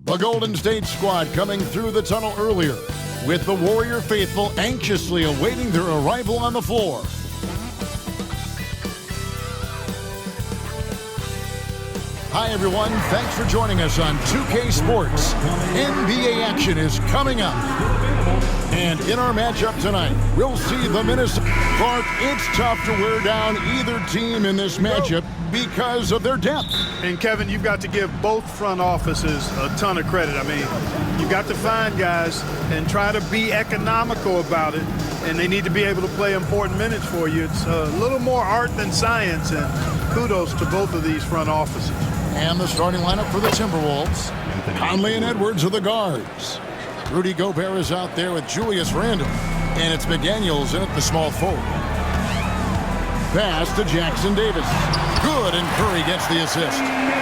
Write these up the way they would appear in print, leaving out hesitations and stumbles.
The Golden State squad coming through the tunnel earlier, with the Warrior faithful anxiously awaiting their arrival on the floor. Hi everyone, thanks for joining us on 2K Sports. NBA action is coming up. And in our matchup tonight, we'll see the Minnesota. Clark, it's tough to wear down either team in this matchup because of their depth. And Kevin, you've got to give both front offices a ton of credit. I mean, you've got to find guys and try to be economical about it, and they need to be able to play important minutes for you. It's a little more art than science, and kudos to both of these front offices. And the starting lineup for the Timberwolves. Conley and Edwards are the guards. Rudy Gobert is out there with Julius Randle. And it's McDaniels in at the small forward. Pass to Jackson Davis. Good, and Curry gets the assist.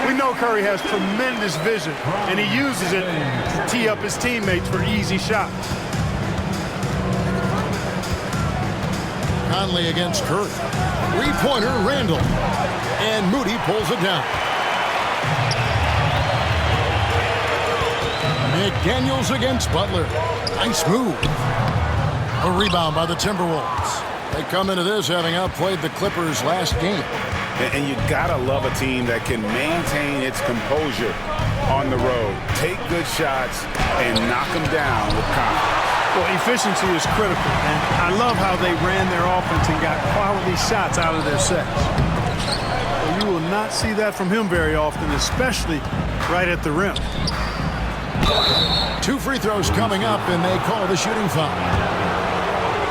We know Curry has tremendous vision, and he uses it to tee up his teammates for easy shots. Conley against Curry. Three-pointer, Randle. And Moody pulls it down. McDaniels against Butler. Nice move. A rebound by the Timberwolves. They come into this having outplayed the Clippers last game. And you gotta love a team that can maintain its composure on the road, take good shots, and knock them down with confidence. Well, efficiency is critical, and I love how they ran their offense and got quality shots out of their sets. Well, you will not see that from him very often, especially right at the rim. 2 free throws coming up, and they call the shooting foul.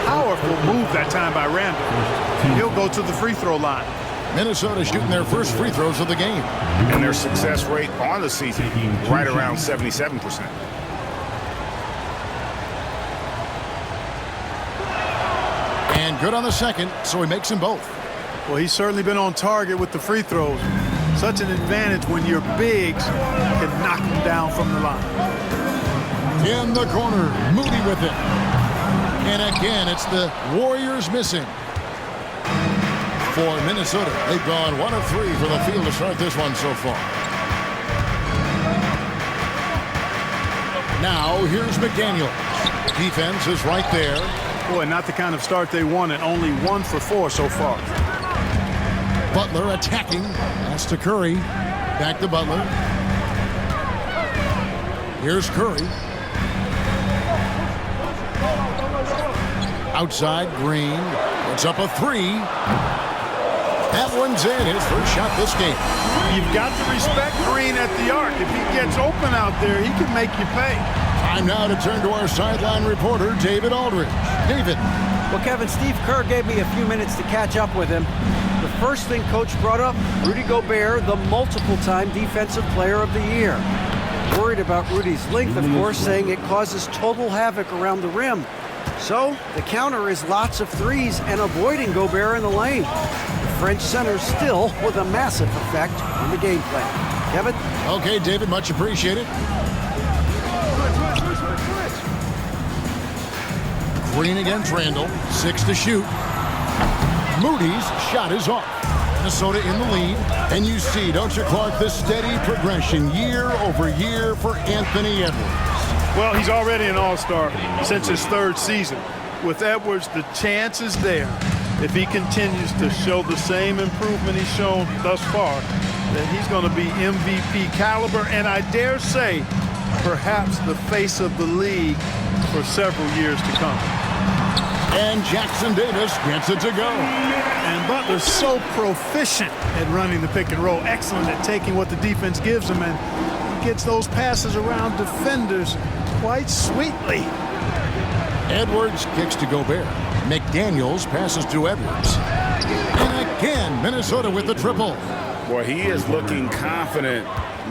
Powerful move that time by Randle. He'll go to the free throw line. Minnesota shooting their first free throws of the game. And their success rate on the season, right around 77%. And good on the second, so he makes them both. Well, he's certainly been on target with the free throws. Such an advantage when your bigs can knock them down from the line. In the corner, Moody with it. And again, it's the Warriors missing. For Minnesota, they've gone 1 of 3 for the field to start this one so far. Now, here's McDaniels. Defense is right there. Boy, not the kind of start they wanted. Only 1 for 4 so far. Butler attacking. That's to Curry. Back to Butler. Here's Curry. Outside, Green. It's up a 3. That one's in. His first shot this game. You've got to respect Green at the arc. If he gets open out there, he can make you pay. Time now to turn to our sideline reporter, David Aldridge. David. Well, Kevin, Steve Kerr gave me a few minutes to catch up with him. The first thing Coach brought up, Rudy Gobert, the multiple-time Defensive Player of the Year. Worried about Rudy's length, of course, saying it causes total havoc around the rim. So the counter is lots of threes and avoiding Gobert in the lane. The French center still with a massive effect on the game plan. Kevin? Okay, David, much appreciated. Green against Randle, 6 to shoot. Moody's shot is off. Minnesota in the lead. And you see, don't you, Clark, the steady progression year over year for Anthony Edwards. Well, he's already an all-star since his 3rd season. With Edwards, the chance is there, if he continues to show the same improvement he's shown thus far, that he's going to be MVP caliber, and I dare say, perhaps the face of the league for several years to come. And Jackson Davis gets it to go. And Butler's so proficient at running the pick and roll, excellent at taking what the defense gives him, and gets those passes around defenders quite sweetly. Edwards kicks to Gobert. McDaniels passes to Edwards. And again, Minnesota with the triple. Boy, he is looking confident.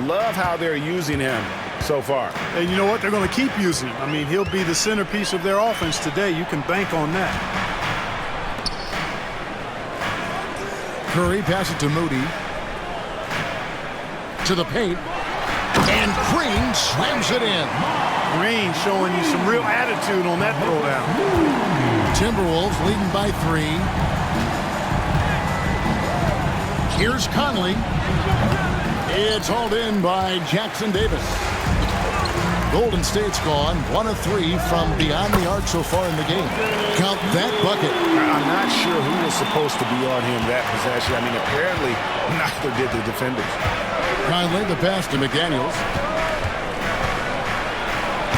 Love how they're using him so far. And you know what? They're going to keep using him. I mean, he'll be the centerpiece of their offense today. You can bank on that. Curry passes to Moody. To the paint. And Green slams it in. Green showing you some real attitude on that throwdown. Timberwolves leading by 3. Here's Conley. It's hauled in by Jackson Davis. Golden State's gone 1 of 3 from beyond the arc so far in the game. Count that bucket. I'm not sure who was supposed to be on him that possession. I mean, apparently neither did the defenders. Conley, the pass to McDaniels.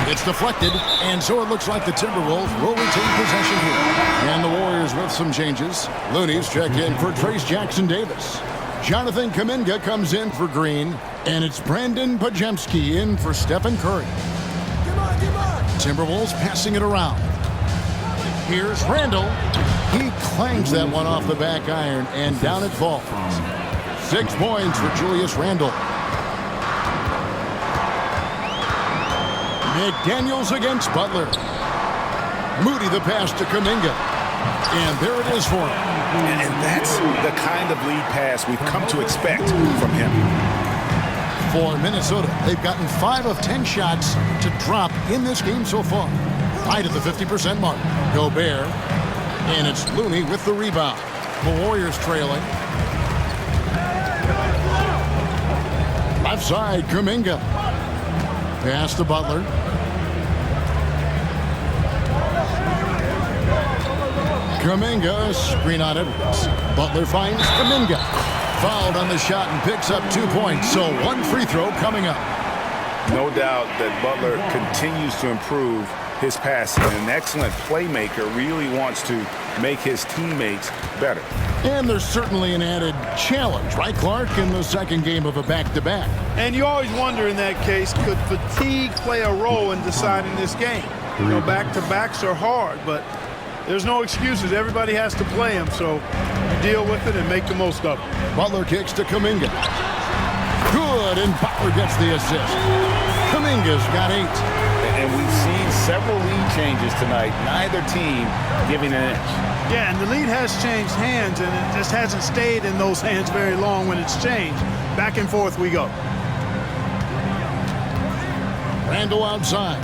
It's deflected, and so it looks like the Timberwolves will retain possession here. And the Warriors with some changes. Looney's checked in for Trace Jackson Davis. Jonathan Kuminga comes in for Green, and it's Brandon Pajemski in for Stephen Curry. Timberwolves passing it around. Here's Randall. He clangs that one off the back iron, and down it falls. 6 points for Julius Randle. McDaniels against Butler. Moody the pass to Kuminga. And there it is for him. And that's the kind of lead pass we've come to expect from him. For Minnesota, they've gotten 5 of 10 shots to drop in this game so far. Right at the 50% mark. Gobert. And it's Looney with the rebound. The Warriors trailing. Left side, Kuminga. Pass to Butler. Kuminga, screen on Edwards. Butler finds Kuminga. Fouled on the shot and picks up 2 points. So 1 free throw coming up. No doubt that Butler continues to improve his passing. An excellent playmaker, really wants to make his teammates better. And there's certainly an added challenge, right, Clark, in the second game of a back-to-back. And you always wonder in that case, could fatigue play a role in deciding this game? You know, back-to-backs are hard, but there's no excuses. Everybody has to play them, so deal with it and make the most of it. Butler kicks to Kuminga. Good, and Butler gets the assist. Kuminga's got 8. And we've seen several lead changes tonight. Neither team giving an inch. Yeah, and the lead has changed hands, and it just hasn't stayed in those hands very long when it's changed. Back and forth we go. Randall outside.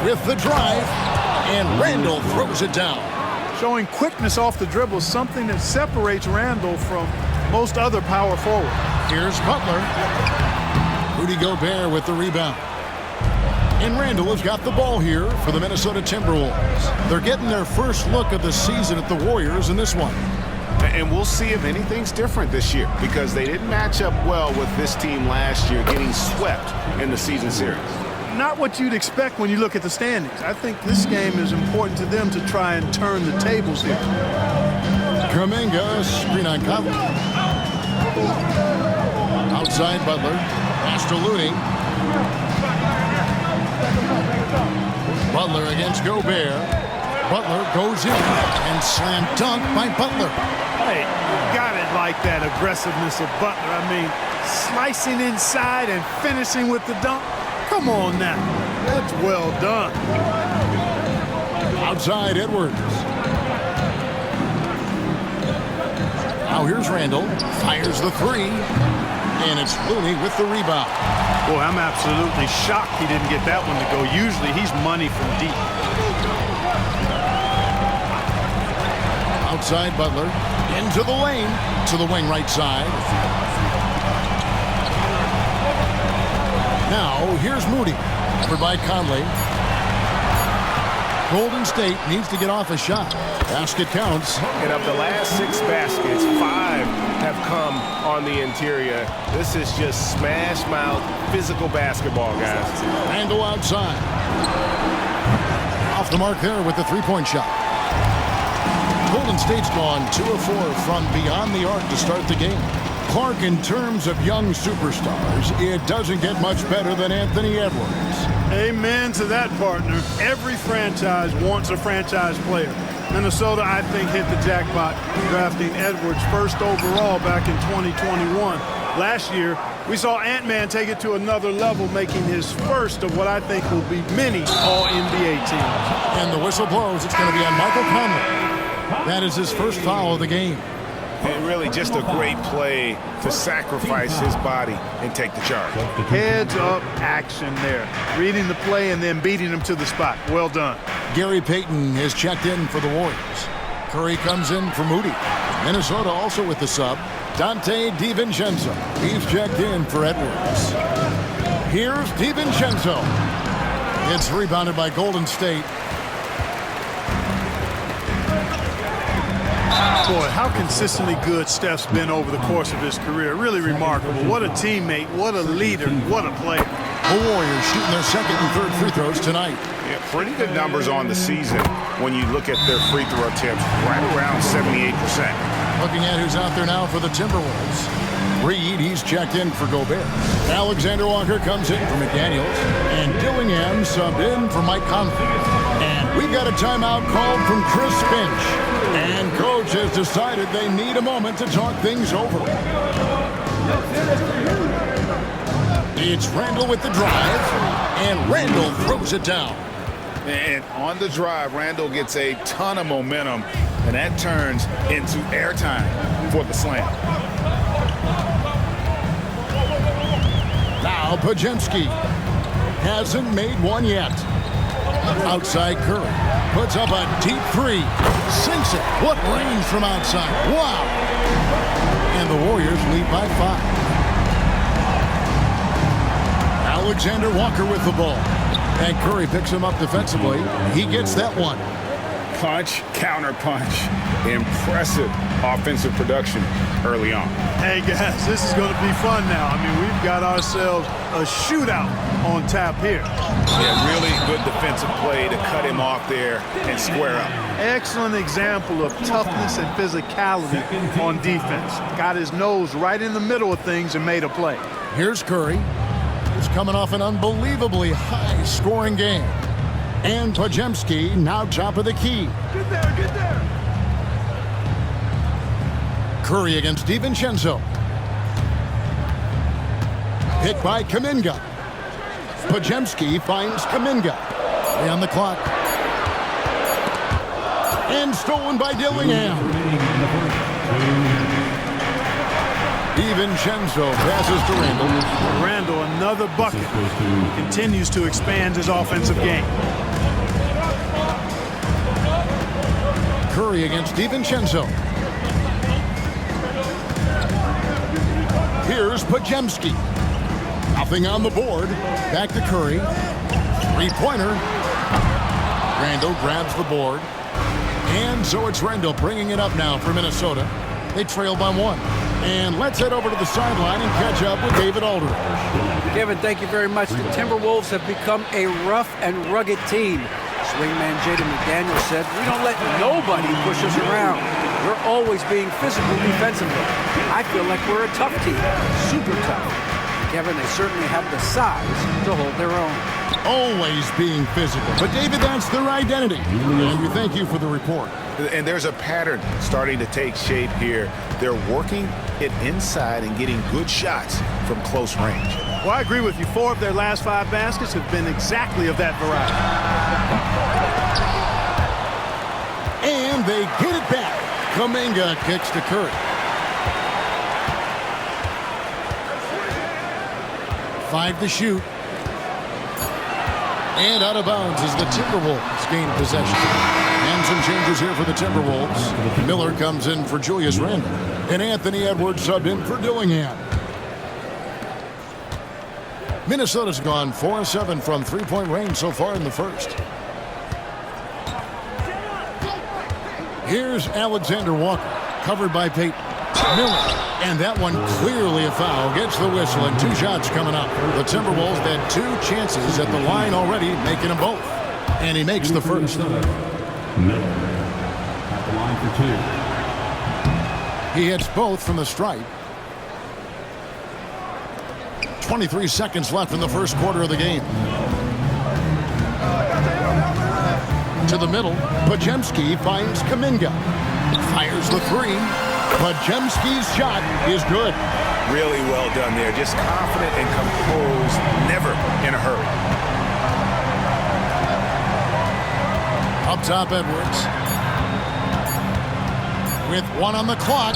With the drive, and Randall throws it down. Showing quickness off the dribble, something that separates Randall from most other power forward. Here's Butler. Rudy Gobert with the rebound. And Randall has got the ball here for the Minnesota Timberwolves. They're getting their first look of the season at the Warriors in this one. And we'll see if anything's different this year, because they didn't match up well with this team last year, getting swept in the season series. Not what you'd expect when you look at the standings. I think this game is important to them to try and turn the tables here. Kuminga, screen on Conley. Outside Butler. Pass to Looney. Butler against Gobert. Butler goes in and slam dunk by Butler. Hey, got it like that aggressiveness of Butler. I mean, slicing inside and finishing with the dunk. Come on now. That's well done. Outside Edwards. Now here's Randall. Fires the 3. And it's Looney with the rebound. Boy, I'm absolutely shocked he didn't get that one to go. Usually he's money from deep. Outside Butler. Into the lane. To the wing right side. Now, here's Moody. Covered by Conley. Golden State needs to get off a shot. Basket counts. And of the last 6 baskets, 5 have come on the interior. This is just smash mouth physical basketball, guys. Randall outside. Off the mark there with the 3-point shot. Golden State's gone 2 of 4 from beyond the arc to start the game. Clark, in terms of young superstars, it doesn't get much better than Anthony Edwards. Amen to that, partner. Every franchise wants a franchise player. Minnesota, I think, hit the jackpot drafting Edwards first overall back in 2021. Last year, we saw Ant-Man take it to another level, making his first of what I think will be many All-NBA teams. And the whistle blows. It's going to be on Michael Conley. That is his first foul of the game. And really just a great play to sacrifice his body and take the charge. Heads-up action there. Reading the play and then beating him to the spot. Well done. Gary Payton is checked in for the Warriors. Curry comes in for Moody. Minnesota also with the sub. Dante DiVincenzo. He's checked in for Edwards. Here's DiVincenzo. It's rebounded by Golden State. Boy, how consistently good Steph's been over the course of his career. Really remarkable. What a teammate, what a leader, what a player. The Warriors shooting their second and third free throws tonight. Yeah, pretty good numbers on the season when you look at their free throw attempts, right around 78%. Looking at who's out there now for the Timberwolves. Reed, he's checked in for Gobert. Alexander Walker comes in for McDaniels. And Dillingham subbed in for Mike Conley. And we've got a timeout called from Chris Finch. And coach has decided they need a moment to talk things over. It's Randall with the drive, and Randall throws it down. And on the drive, Randall gets a ton of momentum, and that turns into airtime for the slam. Now Pajemski hasn't made one yet. Outside Curry puts up a deep three, sinks it. What range from outside? Wow! And the Warriors lead by 5. Alexander Walker with the ball. And Curry picks him up defensively. He gets that one. Punch, counter punch. Impressive offensive production early on. Hey, guys, this is going to be fun now. I mean, we've got ourselves a shootout on tap here. Yeah, really good defensive play to cut him off there and square up. Excellent example of toughness and physicality on defense. Got his nose right in the middle of things and made a play. Here's Curry. He's coming off an unbelievably high-scoring game. And Pajemski now top of the key. Get there, get there. Curry against DiVincenzo. Hit by Kuminga. Pajemski finds Kuminga. 3 on the clock. And stolen by Dillingham. DiVincenzo passes to Randall. Randall, another bucket. Continues to expand his offensive game. Curry against DiVincenzo. Here's Pajemski. Nothing on the board. Back to Curry. Three-pointer. Randall grabs the board. And so it's Randall bringing it up now for Minnesota. They trail by 1. And let's head over to the sideline and catch up with David Aldridge. Kevin, thank you very much. The Timberwolves have become a rough and rugged team. Swingman Jaden McDaniels said, "We don't let nobody push us around. We're always being physical defensively. I feel like we're a tough team, super tough." Kevin, they certainly have the size to hold their own. Always being physical. But David, that's their identity. And we thank you for the report. And there's a pattern starting to take shape here. They're working it inside and getting good shots from close range. Well, I agree with you. 4 of their last 5 baskets have been exactly of that variety. And they get it back. Kuminga kicks to Curry. 5 to shoot. And out of bounds as the Timberwolves gain possession. And some changes here for the Timberwolves. Miller comes in for Julius Randle. And Anthony Edwards subbed in for Dillingham. Minnesota's gone 4 of 7 from three-point range so far in the first. Here's Alexander Walker, covered by Payton. Miller, and that one clearly a foul. Gets the whistle, and 2 shots coming up. The Timberwolves had 2 chances at the line already, making them both. And he makes the first. Miller at the line for 2. He hits both from the stripe. 23 seconds left in the first quarter of the game. To the middle, Podziemski finds Kuminga. Fires the three. Podziemski's shot is good. Really well done there. Just confident and composed, never in a hurry. Up top, Edwards. With 1 on the clock,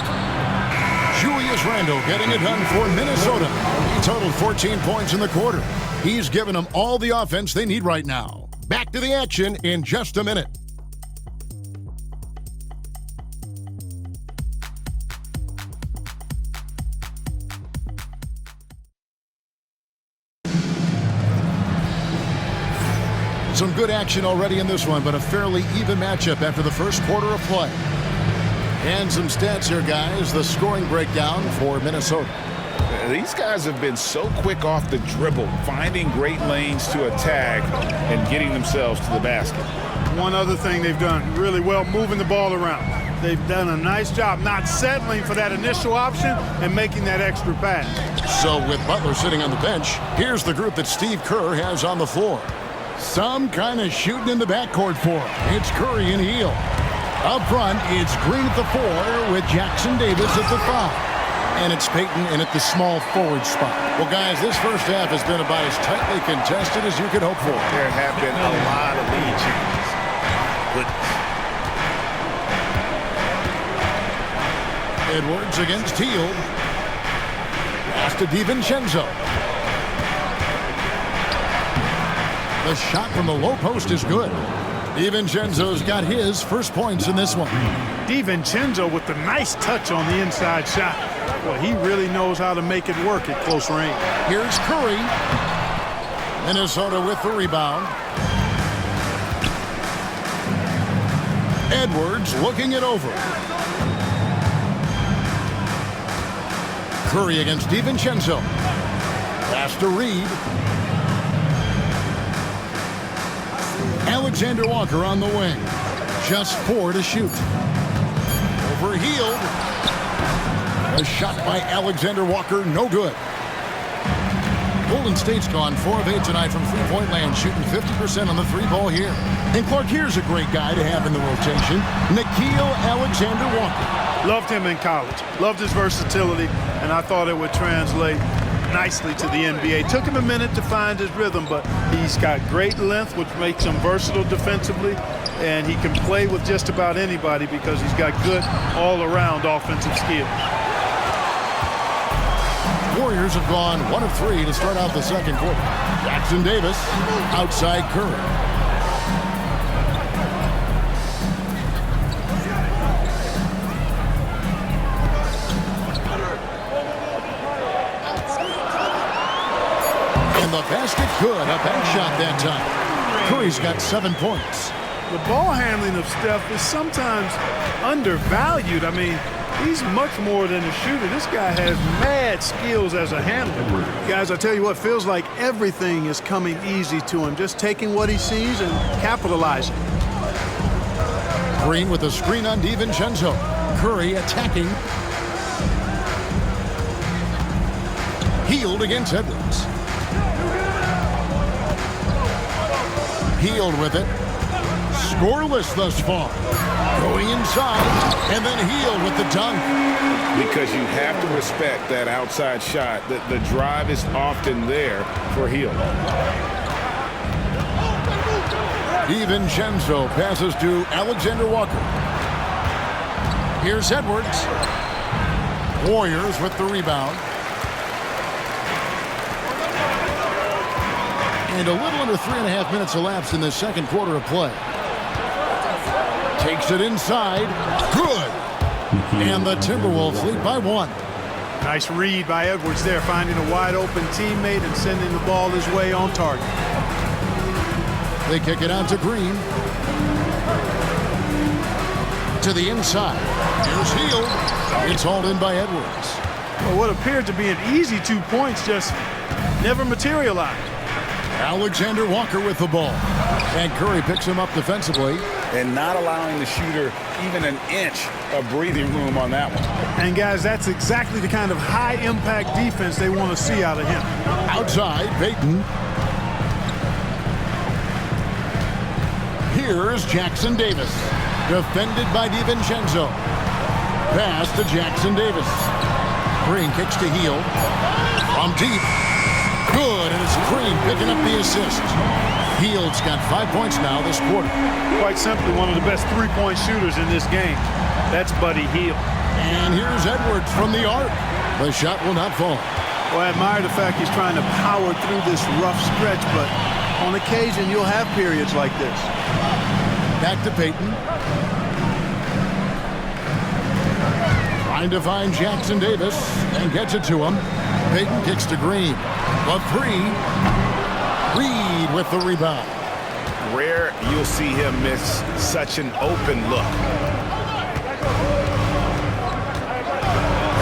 Julius Randle getting it done for Minnesota. He totaled 14 points in the quarter. He's given them all the offense they need right now. Back to the action in just a minute. Some good action already in this one, but a fairly even matchup after the first quarter of play. And some stats here, guys. The scoring breakdown for Minnesota. These guys have been so quick off the dribble, finding great lanes to attack and getting themselves to the basket. One other thing they've done really well, moving the ball around. They've done a nice job not settling for that initial option and making that extra pass. So with Butler sitting on the bench, here's the group that Steve Kerr has on the floor. Some kind of shooting in the backcourt for him. It's Curry and Hield. Up front, it's Green at the 4 with Jackson Davis at the 5. And it's Payton in at the small forward spot. Well, guys, this first half has been about as tightly contested as you could hope for. There have been a lot of lead changes. Edwards against Hield. Pass to DiVincenzo. The shot from the low post is good. DiVincenzo's got his first points in this one. DiVincenzo with the nice touch on the inside shot. Well, he really knows how to make it work at close range. Here's Curry. Minnesota with the rebound. Edwards looking it over. Curry against DiVincenzo. Pass to Reed. Alexander Walker on the wing. Just 4 to shoot. Over Hield. A shot by Alexander Walker, no good. Golden State's gone 4 of 8 tonight from three-point land, shooting 50% on the 3-ball here. And Clark, here's a great guy to have in the rotation, Nickeil Alexander-Walker. Loved him in college. Loved his versatility, and I thought it would translate nicely to the NBA. Took him a minute to find his rhythm, but he's got great length, which makes him versatile defensively, and he can play with just about anybody because he's got good all-around offensive skill. Warriors have gone 1 of 3 to start out the second quarter. Jackson Davis outside Curry. And the basket good. A bank shot that time. Curry's got 7 points. The ball handling of Steph is sometimes undervalued. I mean, he's much more than a shooter. This guy has mad skills as a handler. Guys, I tell you what, feels like everything is coming easy to him. Just taking what he sees and capitalizing. Green with a screen on DiVincenzo. Curry attacking. Hield against Edwards. Hield with it. Scoreless thus far. Going inside, and then Hield with the dunk. Because you have to respect that outside shot. The drive is often there for Hield. DiVincenzo passes to Alexander Walker. Here's Edwards. Warriors with the rebound. And a little under 3.5 minutes elapsed in the second quarter of play. Takes it inside. Good. And the Timberwolves lead by 1. Nice read by Edwards there, finding a wide open teammate and sending the ball his way on target. They kick it out to Green. To the inside. Here's Hield. It's hauled in by Edwards. Well, what appeared to be an easy 2 points just never materialized. Alexander Walker with the ball. And Curry picks him up defensively. and not allowing the shooter even an inch of breathing room on that one. And, guys, that's exactly the kind of high-impact defense they want to see out of him. Outside, Payton. Here's Jackson Davis. Defended by DiVincenzo. Pass to Jackson Davis. Green kicks to Hield. From deep. Good, and it's Green picking up the assist. Hield's got 5 points now this quarter. Quite simply, one of the best three-point shooters in this game. That's Buddy Hield. And here's Edwards from the arc. The shot will not fall. Well, I admire the fact he's trying to power through this rough stretch, but on occasion you'll have periods like this. Back to Payton. Trying to find Jackson Davis and gets it to him. Payton kicks to Green. The three. Reed with the rebound. Rare you'll see him miss such an open look.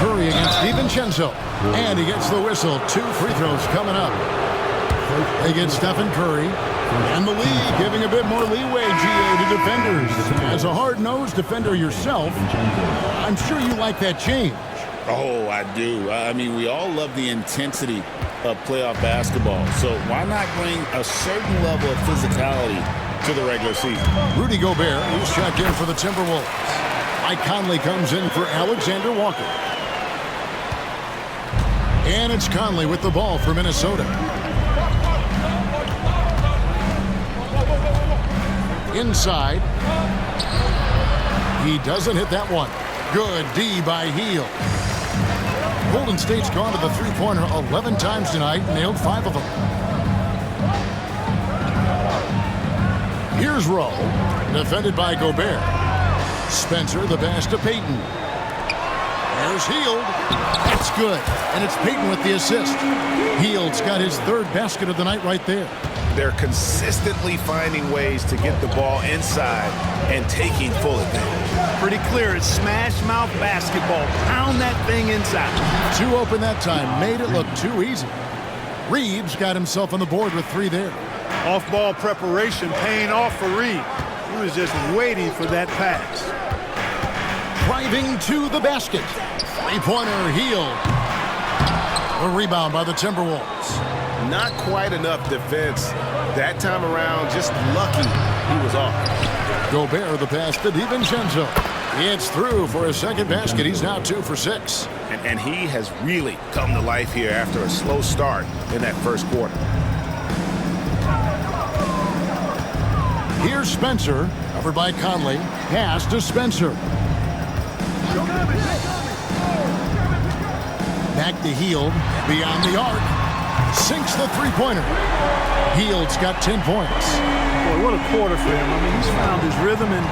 Curry against DiVincenzo. And he gets the whistle. 2 free throws coming up. They get Stephen Curry. And the league giving a bit more leeway, GA, to defenders. As a hard-nosed defender yourself, I'm sure you like that change. Oh, I do. I mean, we all love the intensity of playoff basketball. So why not bring a certain level of physicality to the regular season? Rudy Gobert, who's checked in for the Timberwolves. Mike Conley comes in for Alexander Walker. And it's Conley with the ball for Minnesota. Inside. He doesn't hit that one. Good D by Hield. Golden State's gone to the three-pointer 11 times tonight, nailed 5 of them. Here's Rowe, defended by Gobert. Spencer, the pass to Payton. There's Hield. That's good, and it's Payton with the assist. Hield's got his 3rd basket of the night right there. They're consistently finding ways to get the ball inside and taking full advantage. Pretty clear, it's smash mouth basketball. Pound that thing inside. 2 open that time, made it look too easy. Reeves got himself on the board with 3 there. Off-ball preparation paying off for Reed. He was just waiting for that pass. Driving to the basket. Three-pointer, Hield. A rebound by the Timberwolves. Not quite enough defense that time around. Just lucky he was off. Gobert, the pass to DiVincenzo. It's through for his 2nd basket. He's now 2 for 6. And he has really come to life here after a slow start in that first quarter. Here's Spencer, covered by Conley. Pass to Spencer. Back to Hield, beyond the arc. Sinks the three-pointer. Hield's got 10 points. Boy, what a quarter for him. I mean, he's found his rhythm, and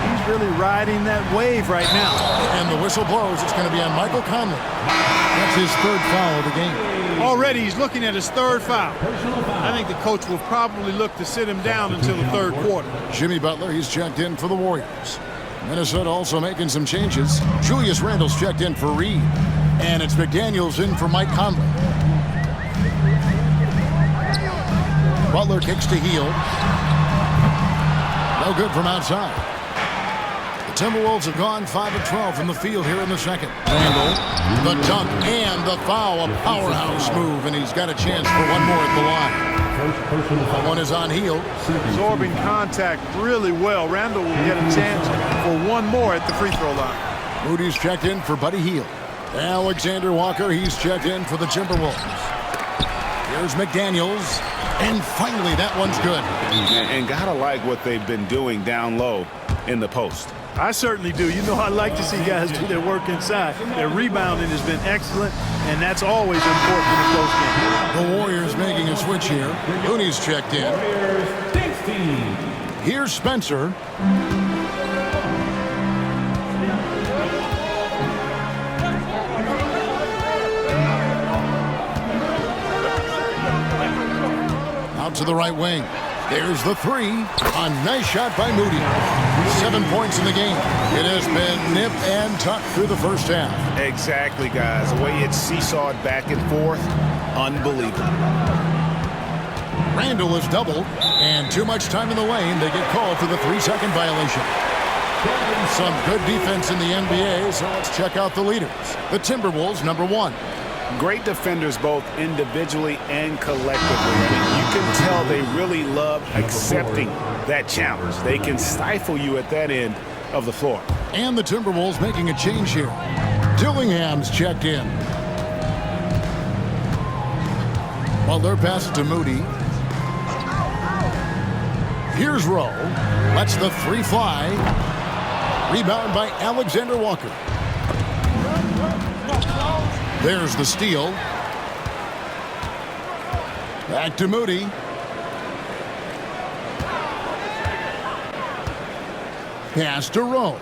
he's really riding that wave right now. And the whistle blows. It's going to be on Michael Conley. That's his 3rd foul of the game. Already he's looking at his 3rd foul. I think the coach will probably look to sit him down until the 3rd quarter. Jimmy Butler, he's checked in for the Warriors. Minnesota also making some changes. Julius Randle's checked in for Reed. And it's McDaniels in for Mike Conley. Butler kicks to Hield. No good from outside. The Timberwolves have gone 5 of 12 from the field here in the second. Randle, the dunk, and the foul. A powerhouse move, and he's got a chance for one more at the line. That one is on Hield. Absorbing contact really well. Randle will get a chance for one more at the free throw line. Moody's checked in for Buddy Hield. Alexander Walker, he's checked in for the Timberwolves. Here's McDaniels. And finally, that one's good. And gotta like what they've been doing down low in the post. I certainly do. You know, I like to see guys do their work inside. Their rebounding has been excellent, and that's always important in a close game. The Warriors making a switch here. Looney's checked in. Here's Spencer. Out to the right wing. There's the 3. A nice shot by Moody. 7 points in the game. It has been nip and tuck through the first half. Exactly, guys. The way it's seesawed back and forth, unbelievable. Randle is doubled. And too much time in the lane. They get called for the 3-second violation. Some good defense in the NBA, so let's check out the leaders. The Timberwolves, number 1. Great defenders both individually and collectively. I mean, you can tell they really love accepting that challenge. They can stifle you at that end of the floor. And the Timberwolves making a change here. Dillingham's checked in. Butler passes to Moody. Here's Rowe. Lets the 3 fly. Rebound by Alexander Walker. There's the steal. Back to Moody. Pass to Rowe.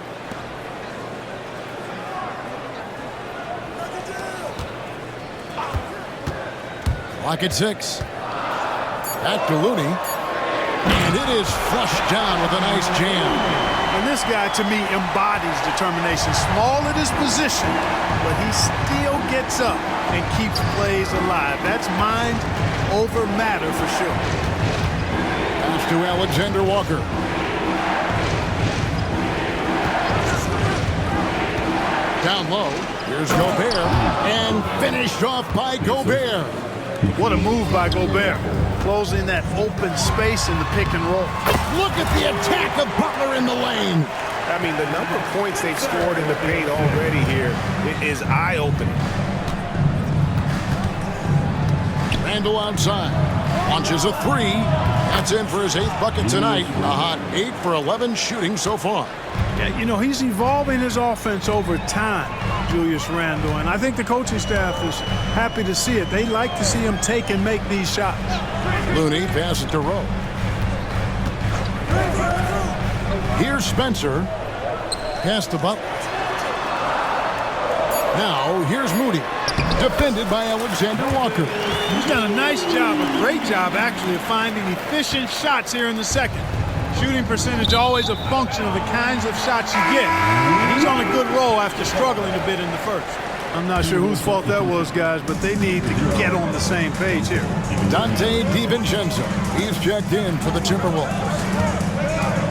Clock at 6. Back to Looney. And it is flushed down with a nice jam. And this guy, to me, embodies determination. Small at his position, but he still gets up and keeps plays alive. That's mind over matter for sure. Pass to Alexander Walker. Down low. Here's Gobert. And finished off by Gobert. What a move by Gobert. Closing that open space in the pick and roll. Look at the attack of Butler in the lane. I mean, the number of points they've scored in the paint already here is eye-opening. Randle outside. Launches a 3. That's in for his 8th bucket tonight. A hot 8 for 11 shooting so far. Yeah, you know, he's evolving his offense over time, Julius Randle, and I think the coaching staff is happy to see it. They like to see him take and make these shots. Looney passes to Rowe. Here's Spencer. Pass to Butler. Now, here's Moody. Defended by Alexander Walker. He's done a nice job, a great job, actually, of finding efficient shots here in the second. Shooting percentage always a function of the kinds of shots you get. And he's on a good roll after struggling a bit in the first. I'm not sure whose fault that was, guys, but they need to get on the same page here. Dante DiVincenzo. He's checked in for the Timberwolves.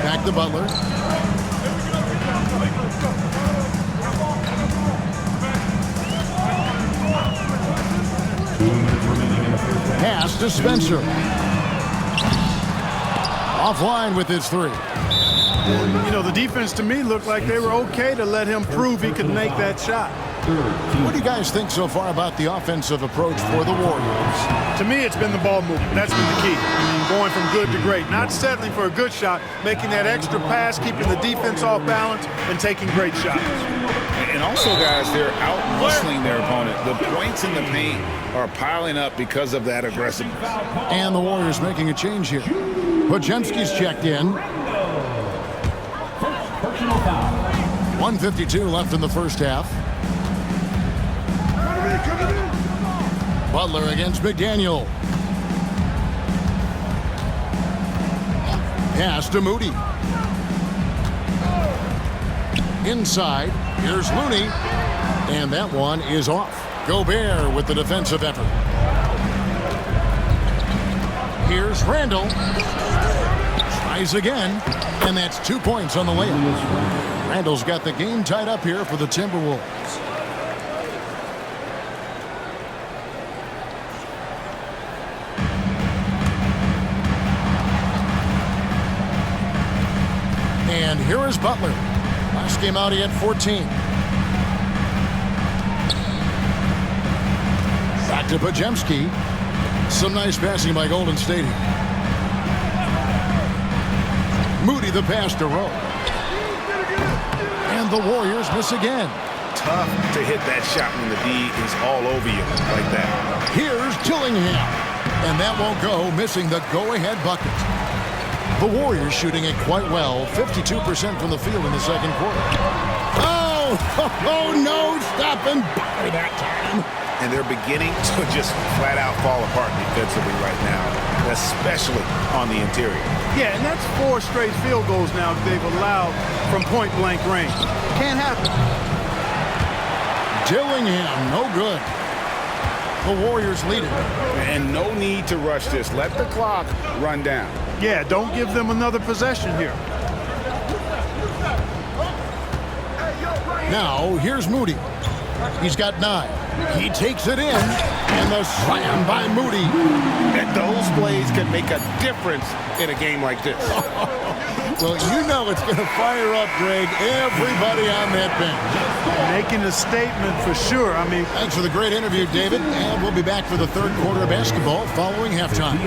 Back to Butler. Pass to Spencer. Offline with his 3. You know, the defense to me looked like they were okay to let him prove he could make that shot. What do you guys think so far about the offensive approach for the Warriors? To me, it's been the ball movement. That's been the key. I mean, going from good to great. Not settling for a good shot, making that extra pass, keeping the defense off balance, and taking great shots. And also, guys, they're out-muscling their opponent. The points in the paint are piling up because of that aggressiveness. And the Warriors making a change here. Podziemski's checked in. 1:52 left in the first half. Butler against McDaniel. Pass to Moody. Inside, here's Looney. And that one is off. Gobert with the defensive effort. Here's Randle. Tries again. And that's 2 points on the layup. Randle's got the game tied up here for the Timberwolves. And here is Butler. Last game out, he had 14. Back to Podziemski. Some nice passing by Golden State. Moody the pass to Rowe. And the Warriors miss again. Tough to hit that shot when the D is all over you like that. Here's Dillingham. And that won't go, missing the go-ahead bucket. The Warriors shooting it quite well, 52% from the field in the second quarter. Oh, no, stopping Butler that time. And they're beginning to just flat out fall apart defensively right now, especially on the interior. Yeah, and that's 4 straight field goals now they've allowed from point-blank range. Can't happen. Dillingham, no good. The Warriors lead it. And no need to rush this. Let the clock run down. Yeah, don't give them another possession here. Now, here's Moody. He's got 9. He takes it in, and the slam by Moody. And those plays can make a difference in a game like this. Well, you know it's going to fire up, Greg, everybody on that bench. Making a statement for sure. I mean, thanks for the great interview, David. And we'll be back for the third quarter of basketball following halftime.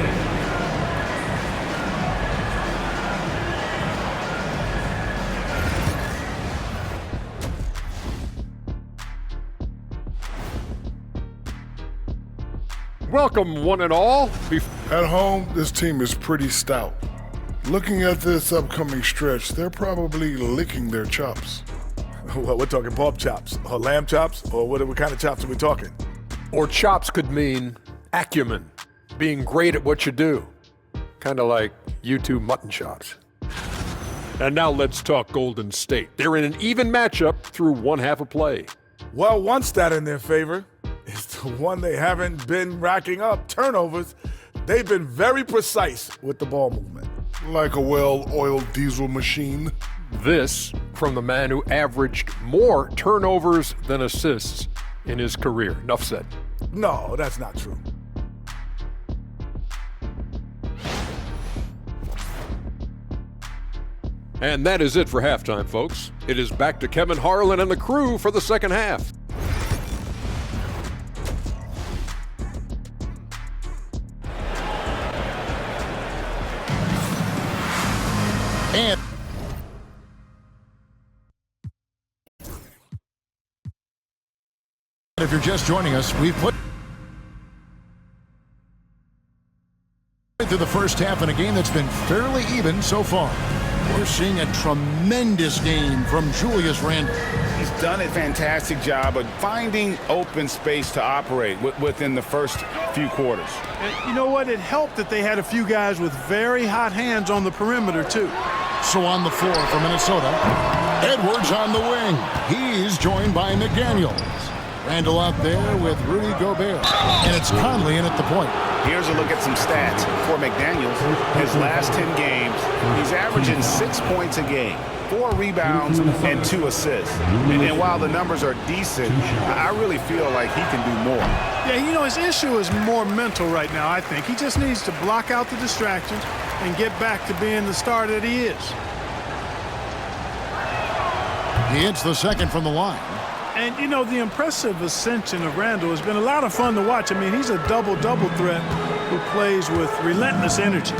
Welcome, one and all. At home, this team is pretty stout. Looking at this upcoming stretch, they're probably licking their chops. Well, we're talking pork chops, or lamb chops, or what kind of chops are we talking? Or chops could mean acumen, being great at what you do. Kind of like you two mutton chops. And now let's talk Golden State. They're in an even matchup through one half of play. Well, one stat in their favor is the one they haven't been racking up, turnovers. They've been very precise with the ball movement. Like a well-oiled diesel machine. This from the man who averaged more turnovers than assists in his career. Enough said. No, that's not true. And that is it for halftime, folks. It is back to Kevin Harlan and the crew for the second half. And if you're just joining us, we've put through the first half in a game that's been fairly even so far. We're seeing a tremendous game from Julius Randle. He's done a fantastic job of finding open space to operate within the first few quarters. and you know what? It helped that they had a few guys with very hot hands on the perimeter, too. So on the floor for Minnesota, Edwards on the wing. He's joined by McDaniels. Randle out there with Rudy Gobert. And it's Conley in at the point. Here's a look at some stats for McDaniels. His last 10 games, he's averaging 6 points a game, 4 rebounds, and 2 assists. And while the numbers are decent, I really feel like he can do more. Yeah, you know, his issue is more mental right now, I think. He just needs to block out the distractions and get back to being the star that he is. He hits the second from the line. And, you know, the impressive ascension of Randle has been a lot of fun to watch. I mean, he's a double-double threat who plays with relentless energy.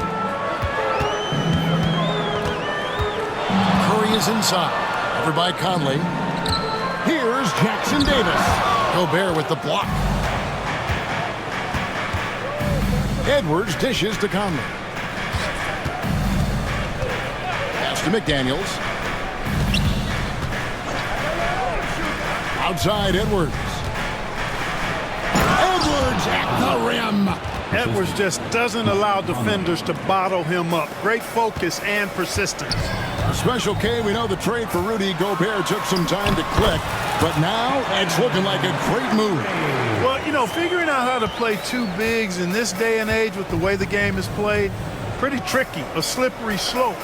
Curry is inside. Covered by Conley. Here's Jackson Davis. Gobert with the block. Edwards dishes to Conley. Pass to McDaniels. Outside Edwards. Edwards at the rim. Edwards just doesn't allow defenders to bottle him up. Great focus and persistence. Special K, we know the trade for Rudy Gobert took some time to click, but now it's looking like a great move. Well, you know, figuring out how to play two bigs in this day and age with the way the game is played, pretty tricky, a slippery slope.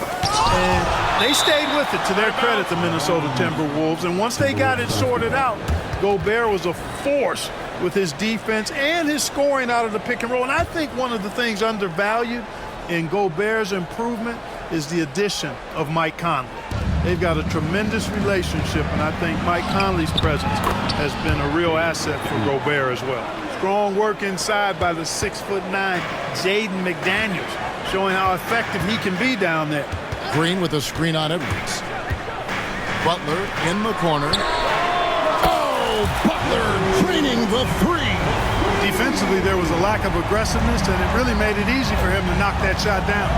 And they stayed with it, to their credit, the Minnesota Timberwolves. And once they got it sorted out, Gobert was a force with his defense and his scoring out of the pick and roll. And I think one of the things undervalued in Gobert's improvement is the addition of Mike Conley. They've got a tremendous relationship, and I think Mike Conley's presence has been a real asset for Gobert as well. Strong work inside by the 6'9" Jaden McDaniels, showing how effective he can be down there. Green with a screen on Edwards. Butler in the corner. Oh, Butler draining the three. Defensively, there was a lack of aggressiveness, and it really made it easy for him to knock that shot down.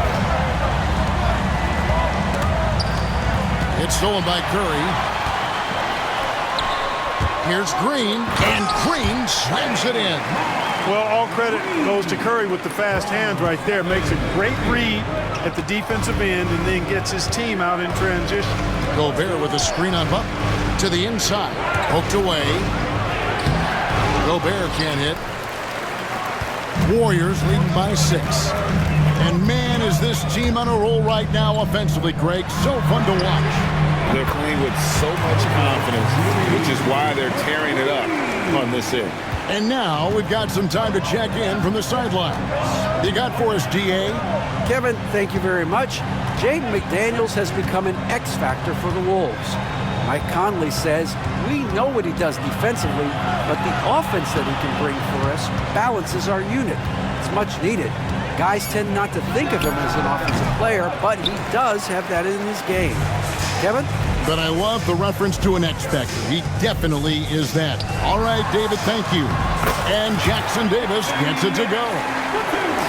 It's stolen by Curry. Here's Green, and Green slams it in. Well, all credit goes to Curry with the fast hands right there. Makes a great read at the defensive end and then gets his team out in transition. Gobert with a screen on Butler. To the inside. Poked away. Gobert can't hit. Warriors leading by 6. And man, is this team on a roll right now offensively, Greg. So fun to watch. They're playing with so much confidence, which is why they're tearing it up on this end. And now we've got some time to check in from the sidelines. You got for us, DA? Kevin, thank you very much. Jaden McDaniels has become an X factor for the Wolves. Mike Conley says, we know what he does defensively, but the offense that he can bring for us balances our unit. It's much needed. Guys tend not to think of him as an offensive player, but he does have that in his game. Kevin? But I love the reference to an X factor. He definitely is that. All right, David, thank you. And Jackson Davis gets it to go.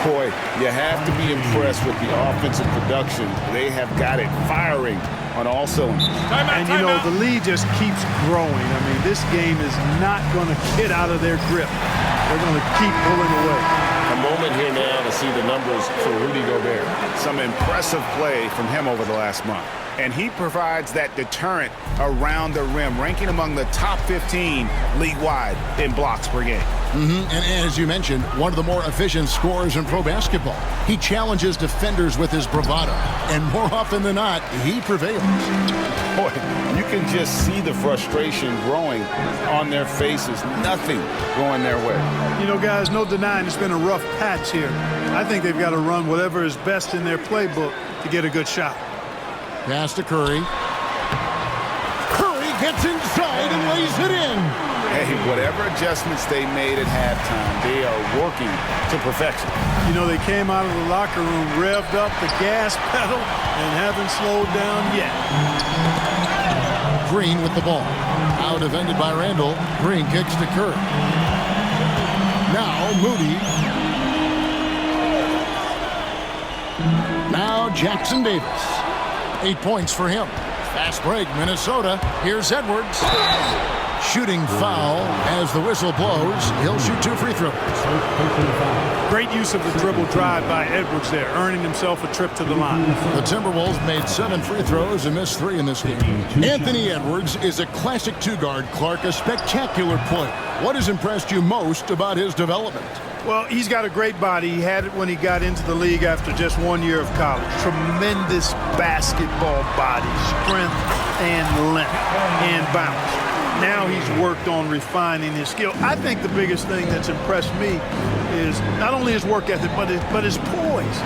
Boy, you have to be impressed with the offensive production. They have got it firing on all cylinders. And, you know, the lead just keeps growing. I mean, this game is not going to get out of their grip. They're going to keep pulling away. A moment here now to see the numbers for Rudy Gobert. Some impressive play from him over the last month. And he provides that deterrent around the rim, ranking among the top 15 league-wide in blocks per game. And as you mentioned, one of the more efficient scorers in pro basketball. He challenges defenders with his bravado, and more often than not, he prevails. Boy, you can just see the frustration growing on their faces. Nothing going their way. You know, guys, no denying it's been a rough patch here. I think they've got to run whatever is best in their playbook to get a good shot. Pass to Curry. Curry gets inside and lays it in. Hey, whatever adjustments they made at halftime, they are working to perfection. You know, they came out of the locker room, revved up the gas pedal, and haven't slowed down yet. Green with the ball. Now defended by Randall. Green kicks to Curry. Now Moody. Now Jackson Davis. 8 points for him. Fast break, Minnesota. Here's Edwards. Shooting foul as the whistle blows. He'll shoot 2 free throws. Great use of the dribble drive by Edwards there, earning himself a trip to the line. The Timberwolves made 7 free throws and missed 3 in this game. Anthony Edwards is a classic two-guard, Clark, a spectacular player. What has impressed you most about his development? Well, he's got a great body. He had it when he got into the league after just 1 year of college. Tremendous basketball body, strength and length and bounce. Now he's worked on refining his skill. I think the biggest thing that's impressed me is not only his work ethic, but his poise.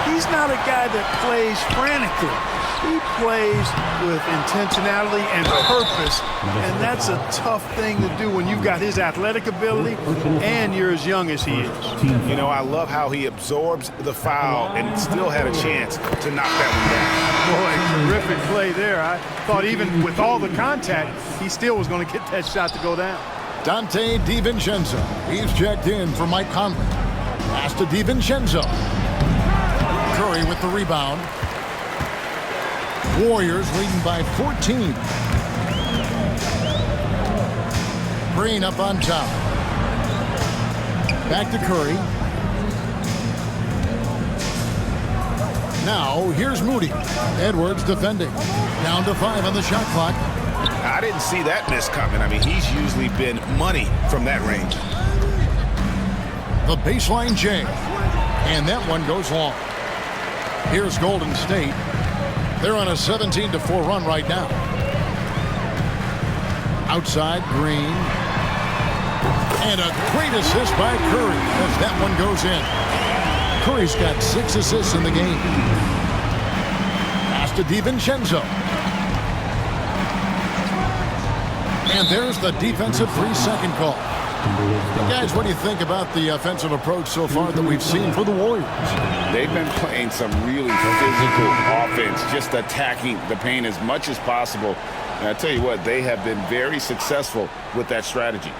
He's not a guy that plays frantically. He plays with intentionality and purpose, and that's a tough thing to do when you've got his athletic ability and you're as young as he is. You know, I love how he absorbs the foul and still had a chance to knock that one Boy, down. terrific play there. I thought even with all the contact, he still was going to get that shot to go down. Dante DiVincenzo. He's checked in for Mike Conley. Pass to DiVincenzo. Curry with the rebound. Warriors leading by 14. Green up on top. Back to Curry. Now here's Moody. Edwards defending. Down to 5 on the shot clock. I didn't see that miss coming. I mean, he's usually been money from that range. The baseline J. And that one goes long. Here's Golden State. They're on a 17-4 run right now. Outside, Green. And a great assist by Curry as that one goes in. Curry's got 6 assists in the game. Pass to DiVincenzo. And there's the defensive 3-second call. Guys, what do you think about the offensive approach so far that we've seen for the Warriors? They've been playing some really physical offense, just attacking the paint as much as possible. And I tell you what, they have been very successful with that strategy.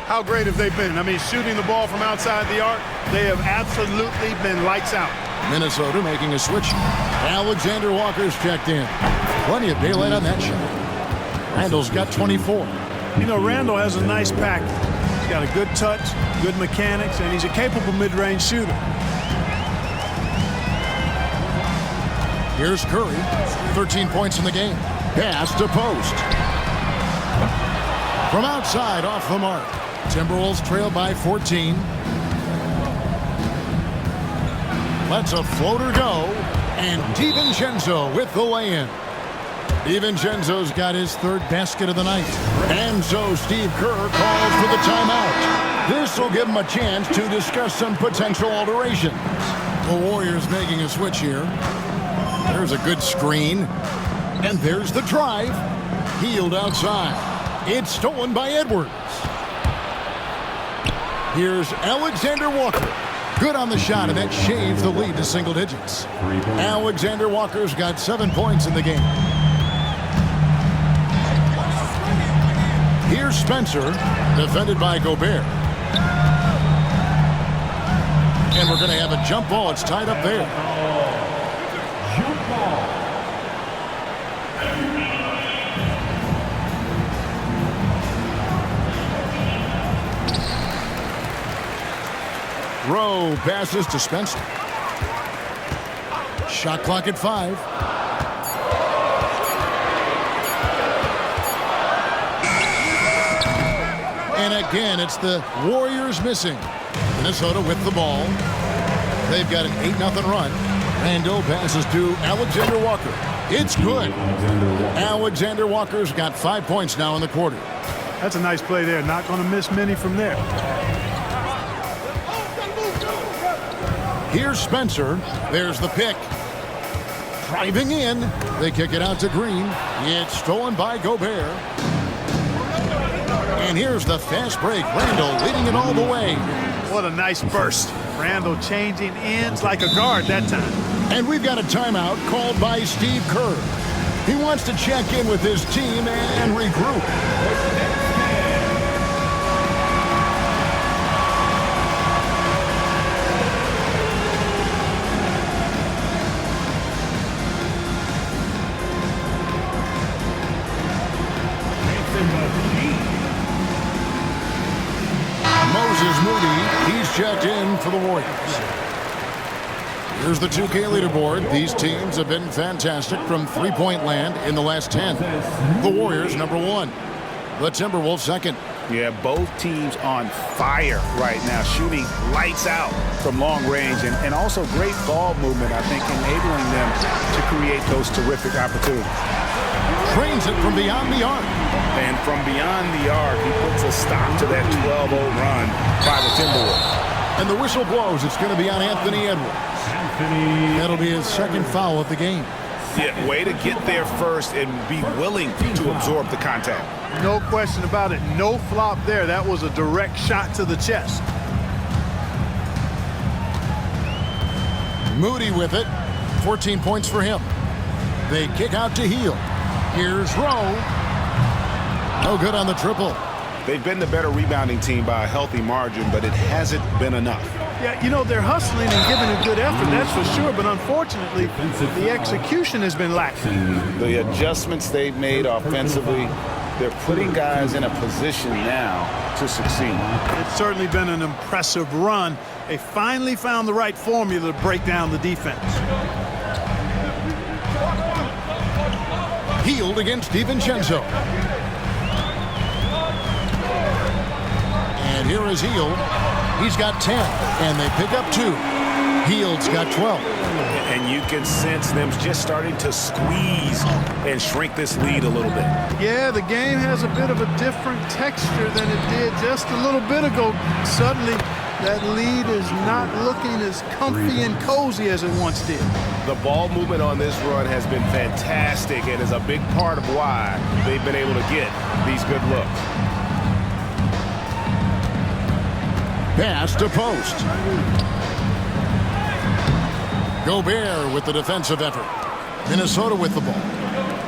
How great have they been? I mean, shooting the ball from outside the arc, they have absolutely been lights out. Minnesota making a switch. Alexander Walker's checked in. Plenty of daylight on that shot. Randall's got 24. You know, Randall has a nice package. He's got a good touch, good mechanics, and he's a capable mid-range shooter. Here's Curry. 13 points in the game. Pass to post. From outside, off the mark. Timberwolves trail by 14. Lets a floater go. And DiVincenzo with the lay-in. DiVincenzo's got his third basket of the night. And so Steve Kerr calls for the timeout. This will give him a chance to discuss some potential alterations. The Warriors making a switch here. There's a good screen. And there's the drive. Healed outside. It's stolen by Edwards. Here's Alexander Walker. Good on the shot, and that shaves the lead to single digits. Alexander Walker's got 7 points in the game. Here's Spencer, defended by Gobert. And we're going to have a jump ball. It's tied up there. Rowe passes to Spencer. Shot clock at 5. And again, it's the Warriors missing. Minnesota with the ball. They've got an 8-0 run. Randall passes to Alexander Walker. It's good. Alexander Walker's got 5 points now in the quarter. That's a nice play there. Not going to miss many from there. Here's Spencer. There's the pick. Driving in. They kick it out to Green. It's stolen by Gobert. And here's the fast break. Randall leading it all the way. What a nice burst. Randall changing ends like a guard that time. And we've got a timeout called by Steve Kerr. He wants to check in with his team and regroup. He's checked in for the Warriors. Here's the 2K leaderboard. These teams have been fantastic from three-point land in the last 10. The Warriors, number 1. The Timberwolves, second. Yeah, both teams on fire right now, shooting lights out from long range, and also great ball movement, I think, enabling them to create those terrific opportunities. Trains it from beyond the arc. And from beyond the arc, he puts a stop to that 12-0 run by the Timberwolves. And the whistle blows. It's going to be on Anthony Edwards. That'll be his second foul of the game. Yeah, way to get there first and be willing to absorb the contact. No question about it. No flop there. That was a direct shot to the chest. Moody with it. 14 points for him. They kick out to Hield. Here's Rowe. No good on the triple. They've been the better rebounding team by a healthy margin, but it hasn't been enough. Yeah, you know, they're hustling and giving a good effort, that's for sure, but unfortunately, the execution has been lacking. The adjustments they've made offensively, they're putting guys in a position now to succeed. It's certainly been an impressive run. They finally found the right formula to break down the defense. Hield against DiVincenzo. And here is Hield. He's got 10, and they pick up 2. Hield's got 12. And you can sense them just starting to squeeze and shrink this lead a little bit. Yeah, the game has a bit of a different texture than it did just a little bit ago. Suddenly, that lead is not looking as comfy and cozy as it once did. The ball movement on this run has been fantastic and is a big part of why they've been able to get these good looks. Pass to post. Gobert with the defensive effort. Minnesota with the ball.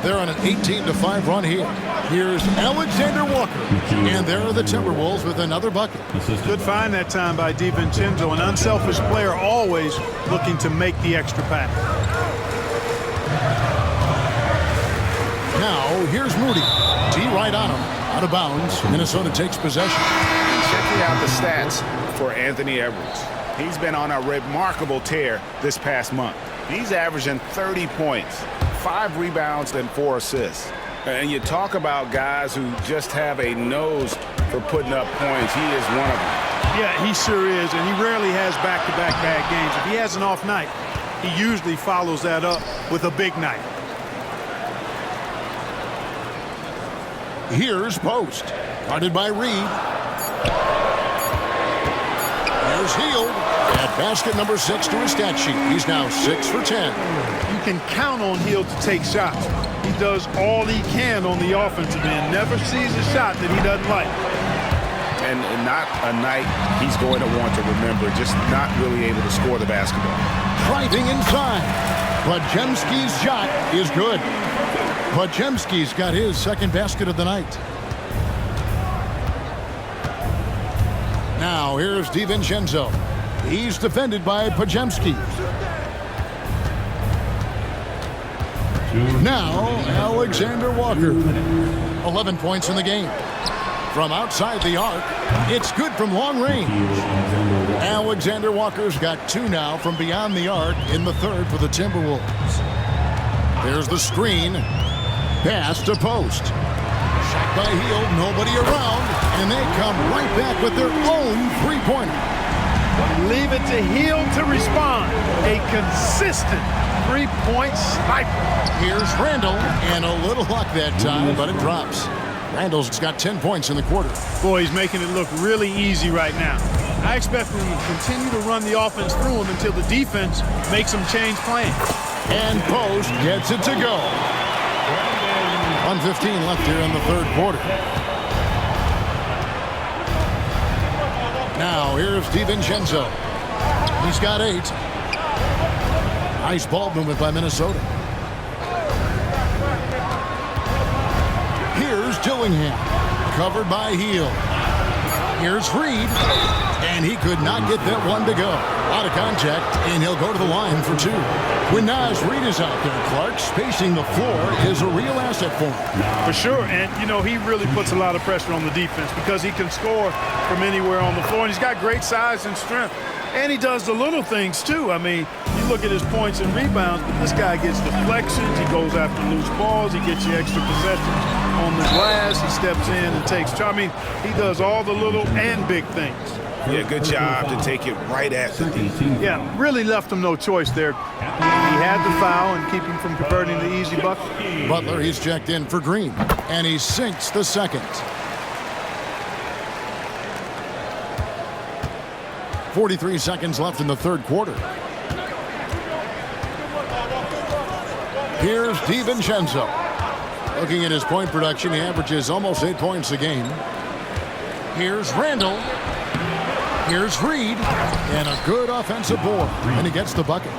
They're on an 18-5 run here. Here's Alexander Walker. And there are the Timberwolves with another bucket. Good find that time by DiVincenzo. An unselfish player always looking to make the extra pass. Now, here's Moody. T right on him. Out of bounds. Minnesota takes possession. Checking out the stats for Anthony Edwards. He's been on a remarkable tear this past month. He's averaging 30 points, 5 rebounds, and 4 assists. And you talk about guys who just have a nose for putting up points. He is one of them. Yeah, he sure is, and he rarely has back-to-back bad games. If he has an off night, he usually follows that up with a big night. Here's Post. Guarded by Reed. Here's Hield. At basket number 6 to his stat sheet. He's now 6 for 10. You can count on Hield to take shots. He does all he can on the offensive end. Never sees a shot that he doesn't like. And not a night he's going to want to remember, just not really able to score the basketball. Driving inside. Podziemski's shot is good. Podziemski's got his second basket of the night. Now here's DiVincenzo. He's defended by Podziemski. Now Alexander Walker. 11 points in the game. From outside the arc, it's good from long range. Alexander Walker's got 2 now from beyond the arc in the third for the Timberwolves. There's the screen. Pass to Post. Shot by Hield, nobody around, and they come right back with their own three-pointer. Leave it to Hield to respond. A consistent three-point sniper. Here's Randall, and a little luck that time, but it drops. Randall's got 10 points in the quarter. Boy, he's making it look really easy right now. I expect him to continue to run the offense through him until the defense makes him change plans. And Post gets it to go. 1:15 left here in the third quarter. Now here's DiVincenzo. He's got 8. Nice ball movement by Minnesota. Here's Dillingham, covered by Hield. Here's Reed, and he could not get that one to go. Out of contact, and he'll go to the line for 2. When Naz Reed is out there, Clark, spacing the floor is a real asset for him. For sure, and you know, he really puts a lot of pressure on the defense because he can score from anywhere on the floor, and he's got great size and strength. And he does the little things too. I mean, you look at his points and rebounds, but this guy gets deflections, he goes after loose balls, he gets you extra possessions on the glass, he steps in and takes charge. I mean, he does all the little and big things. Yeah, good job to take it right at the defense. Yeah, really left him no choice there. He had the foul and keep him from converting the easy bucket. Butler, he's checked in for Green, and he sinks the second. 43 seconds left in the third quarter. Here's DiVincenzo. Looking at his point production, he averages almost 8 points a game. Here's Randall. Here's Reed. And a good offensive board. And he gets the bucket.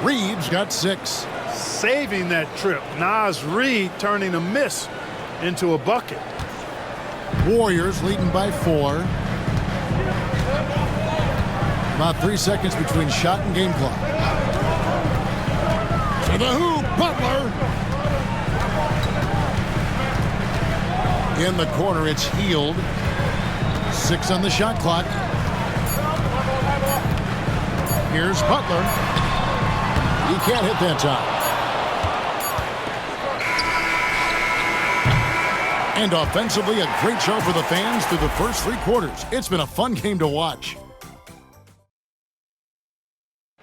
Reed's got 6. Saving that trip. Naz Reed turning a miss into a bucket. Warriors leading by 4. About 3 seconds between shot and game clock. To the hoop, Butler. In the corner, it's Hield. 6 on the shot clock. Here's Butler. He can't hit that time. And offensively, a great show for the fans through the first 3 quarters. It's been a fun game to watch.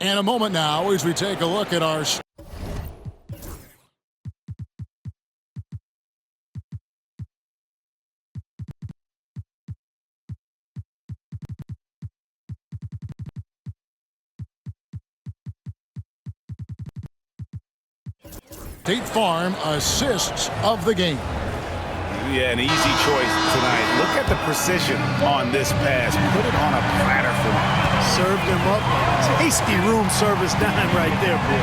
And a moment now as we take a look at our State Farm assists of the game. Yeah, an easy choice tonight. Look at the precision on this pass. Put it on a platter for him. Served him up. Tasty room service dime right there, boy.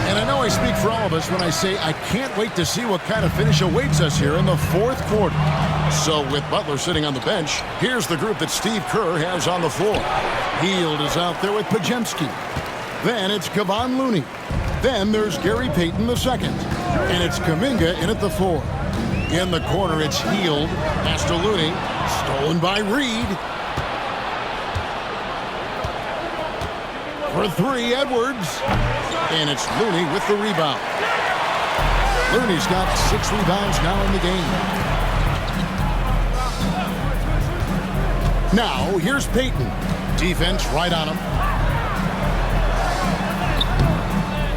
And I know I speak for all of us when I say I can't wait to see what kind of finish awaits us here in the fourth quarter. So with Butler sitting on the bench, here's the group that Steve Kerr has on the floor. Hield is out there with Podziemski. Then it's Kevon Looney. Then there's Gary Payton II. And it's Kuminga in at the 4. In the corner, it's Hield. Pass to Looney. Stolen by Reed. For 3, Edwards. And it's Looney with the rebound. Looney's got 6 rebounds now in the game. Now, here's Payton. Defense right on him.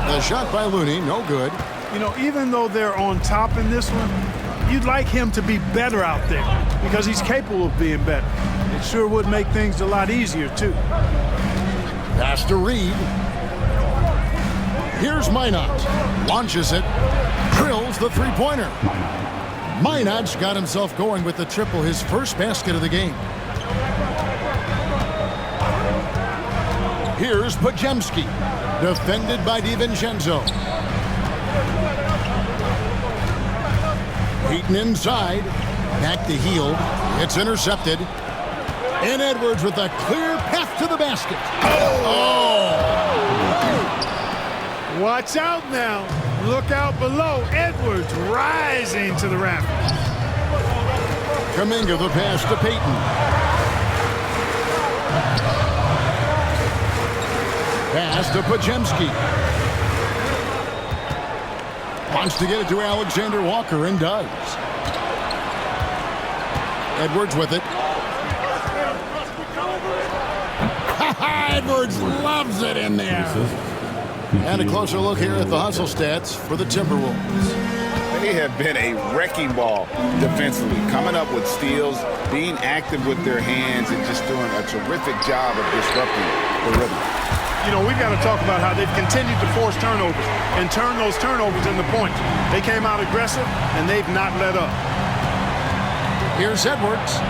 The shot by Looney, no good. You know, even though they're on top in this one, you'd like him to be better out there because he's capable of being better. It sure would make things a lot easier, too. Pass to Reed. Here's Minot. Launches it. Drills the three-pointer. Minot's got himself going with the triple, his first basket of the game. Here's Podziemski. Defended by DiVincenzo. Payton inside. Back to Hield. It's intercepted. And Edwards with a clear path to the basket. Oh! Watch out now. Look out below. Edwards rising to the rafters. Kuminga the pass to Payton. Pass to Podziemski. Wants to get it to Alexander Walker and does. Edwards with it. Edwards loves it in there. And a closer look here at the hustle stats for the Timberwolves. They have been a wrecking ball defensively, coming up with steals, being active with their hands, and just doing a terrific job of disrupting the rhythm. You know, we've got to talk about how they've continued to force turnovers and turn those turnovers into points. They came out aggressive, and they've not let up. Here's Edwards.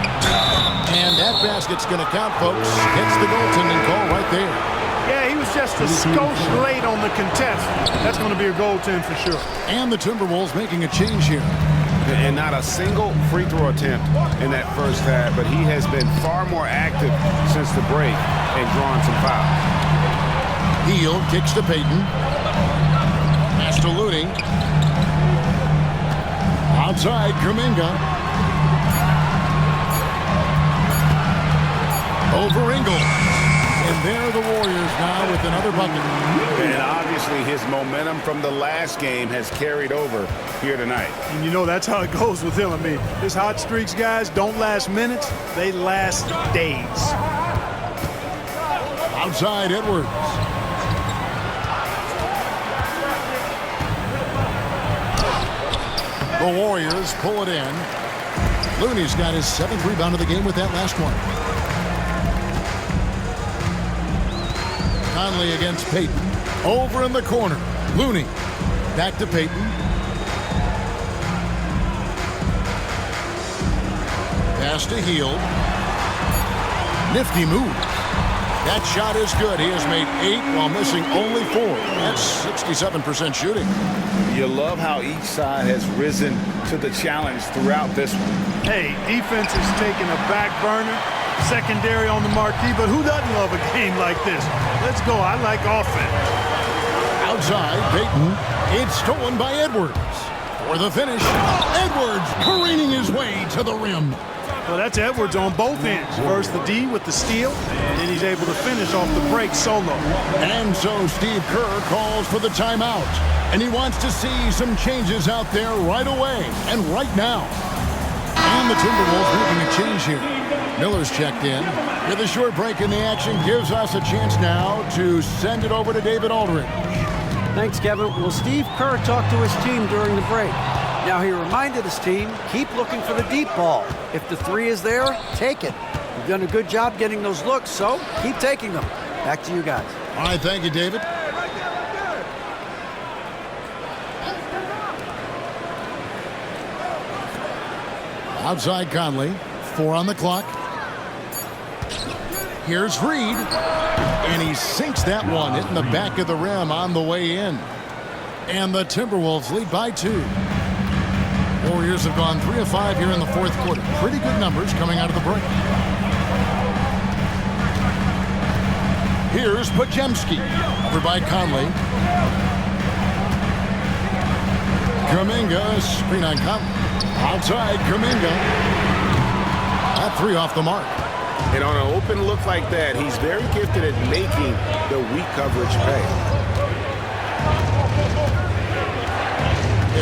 And that basket's going to count, folks. Gets the goaltending call right there. Yeah, he was just a skosh late on the contest. That's going to be a goaltend for sure. And the Timberwolves making a change here. And not a single free throw attempt in that first half, but he has been far more active since the break and drawing some fouls. Hield kicks to Payton. Pass to Looney. Outside, Kuminga. Over Ingles. And there are the Warriors now with another bucket. And obviously his momentum from the last game has carried over here tonight. And you know that's how it goes with him. I mean, his hot streaks, guys, don't last minutes. They last days. Outside, Edwards. The Warriors pull it in. Looney's got his 7th rebound of the game with that last one. Conley against Payton. Over in the corner. Looney. Back to Payton. Pass to Hield. Nifty move. That shot is good. He has made 8 while missing only 4. That's 67% shooting. You love how each side has risen to the challenge throughout this one. Hey, defense is taking a back burner. Secondary on the marquee, but who doesn't love a game like this? Let's go. I like offense. Outside, Payton. It's stolen by Edwards. For the finish, Edwards careening his way to the rim. Well, that's Edwards on both ends. First the D with the steal, and then he's able to finish off the break solo. And so Steve Kerr calls for the timeout. And he wants to see some changes out there right away and right now. And the Timberwolves making a change here. Miller's checked in. With a short break in the action, gives us a chance now to send it over to David Aldridge. Thanks, Kevin. Well, Steve Kerr talked to his team during the break. Now he reminded his team, keep looking for the deep ball. If the 3 is there, take it. You've done a good job getting those looks, so keep taking them. Back to you guys. All right, thank you, David. Outside Conley, 4 on the clock. Here's Reed, and he sinks that one, hitting the back of the rim on the way in. And the Timberwolves lead by 2. Warriors have gone 3 of 5 here in the 4th quarter. Pretty good numbers coming out of the break. Here's Podziemski, over by Conley. Kuminga, screen on Conley. Outside, Kuminga. That 3 off the mark. And on an open look like that, he's very gifted at making the weak coverage pay.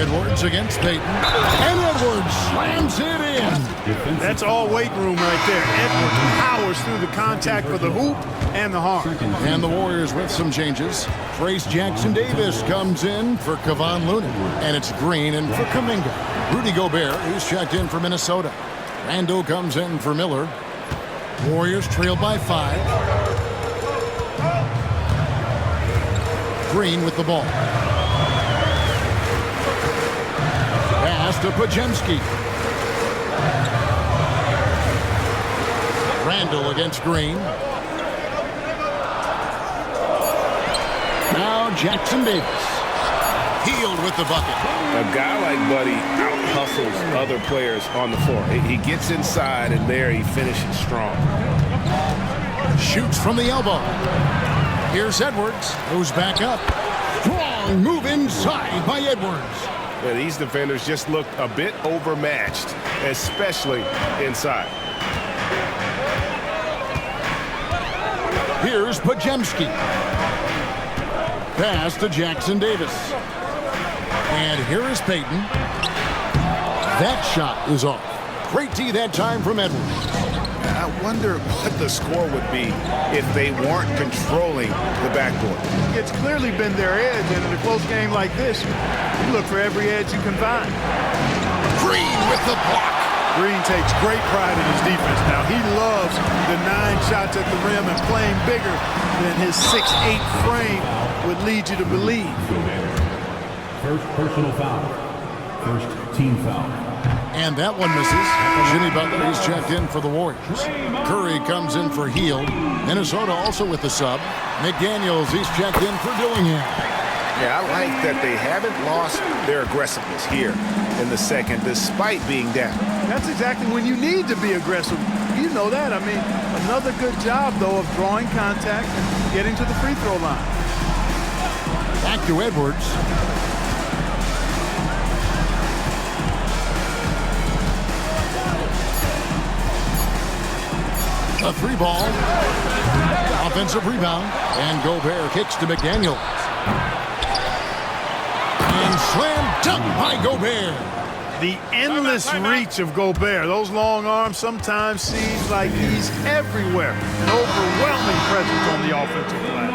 Edwards against Payton. And Edwards slams it in. That's all weight room right there. Edwards powers through the contact for the hoop and the harm. And the Warriors with some changes. Trace Jackson-Davis comes in for Kevon Looney. And it's Green in for Kuminga. Rudy Gobert, who's checked in for Minnesota. Randle comes in for Miller. Warriors trail by 5. Green with the ball. Pass to Podziemski. Randle against Green. Now Jackson-Davis. Hield with the bucket. A guy like Buddy out-hustles other players on the floor. He gets inside, and there he finishes strong. Shoots from the elbow. Here's Edwards. Goes back up. Strong move inside by Edwards. Yeah, these defenders just looked a bit overmatched, especially inside. Here's Podziemski. Pass to Jackson-Davis. And here is Payton. That shot is off. Great D that time from Edwards. I wonder what the score would be if they weren't controlling the backboard. It's clearly been their edge, and in a close game like this, you look for every edge you can find. Green with the block. Green takes great pride in his defense. Now, he loves the 9 shots at the rim and playing bigger than his 6'8" frame would lead you to believe. First personal foul. First team foul. And that one misses. Jimmy Butler, he's checked in for the Warriors. Curry comes in for Hield. Minnesota also with the sub. McDaniels, he's checked in for Dillingham. Yeah, I like that they haven't lost their aggressiveness here in the second, despite being down. That's exactly when you need to be aggressive. You know that. I mean, another good job, though, of drawing contact and getting to the free throw line. Back to Edwards. A 3-ball. Offensive rebound. And Gobert kicks to McDaniels. And slam dunk by Gobert. The endless reach of Gobert. Those long arms sometimes seems like he's everywhere. An overwhelming presence on the offensive glass.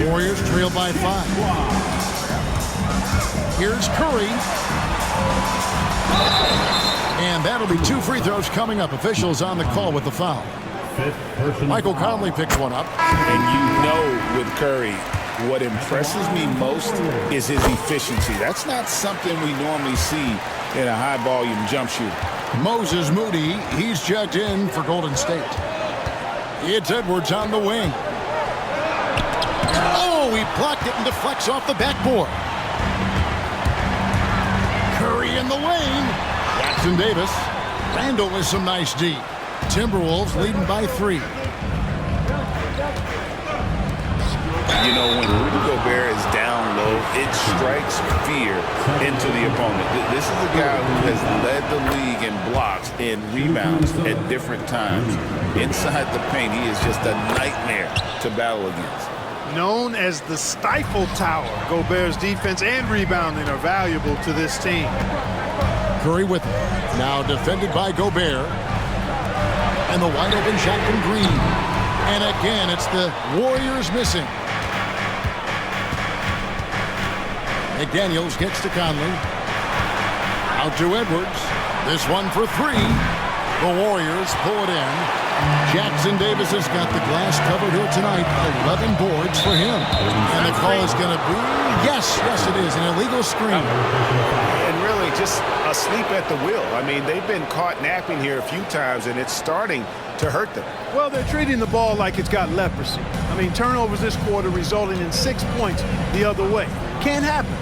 Warriors trail by 5. Here's Curry. And that'll be 2 free throws coming up. Officials on the call with the foul. Michael Conley picks one up. And you know with Curry, what impresses me most is his efficiency. That's not something we normally see in a high-volume jump shooter. Moses Moody, he's checked in for Golden State. It's Edwards on the wing. Oh, he blocked it and deflects off the backboard. Curry in the lane. Jackson-Davis. Randle with some nice D. Timberwolves leading by 3. You know, when Rudy Gobert is down low, it strikes fear into the opponent. This is a guy who has led the league in blocks and rebounds at different times. Inside the paint, he is just a nightmare to battle against. Known as the Stifle Tower, Gobert's defense and rebounding are valuable to this team. Curry with it. Now defended by Gobert. And the wide open shot from Green. And again, it's the Warriors missing. McDaniels gets to Conley. Out to Edwards. This one for 3. The Warriors pull it in. Jackson-Davis has got the glass covered here tonight. 11 boards for him. And the call is going to be, yes, it is, an illegal screen. And really just asleep at the wheel. I mean, they've been caught napping here a few times, and it's starting to hurt them. Well, they're treating the ball like it's got leprosy. I mean, turnovers this quarter resulting in 6 points the other way. Can't happen.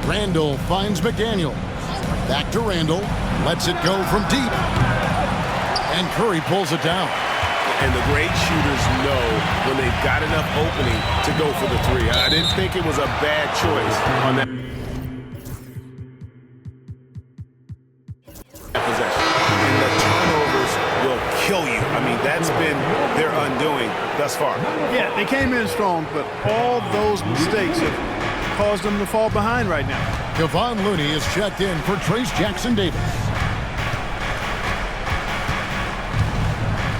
Randle finds McDaniel. Back to Randle. Lets it go from deep. And Curry pulls it down. And the great shooters know when they've got enough opening to go for the 3. I didn't think it was a bad choice on that possession. And the turnovers will kill you. I mean, that's been their undoing. doing thus far. Yeah, they came in strong, but all those mistakes have caused them to fall behind right now. Kevon Looney is checked in for Trace Jackson-Davis.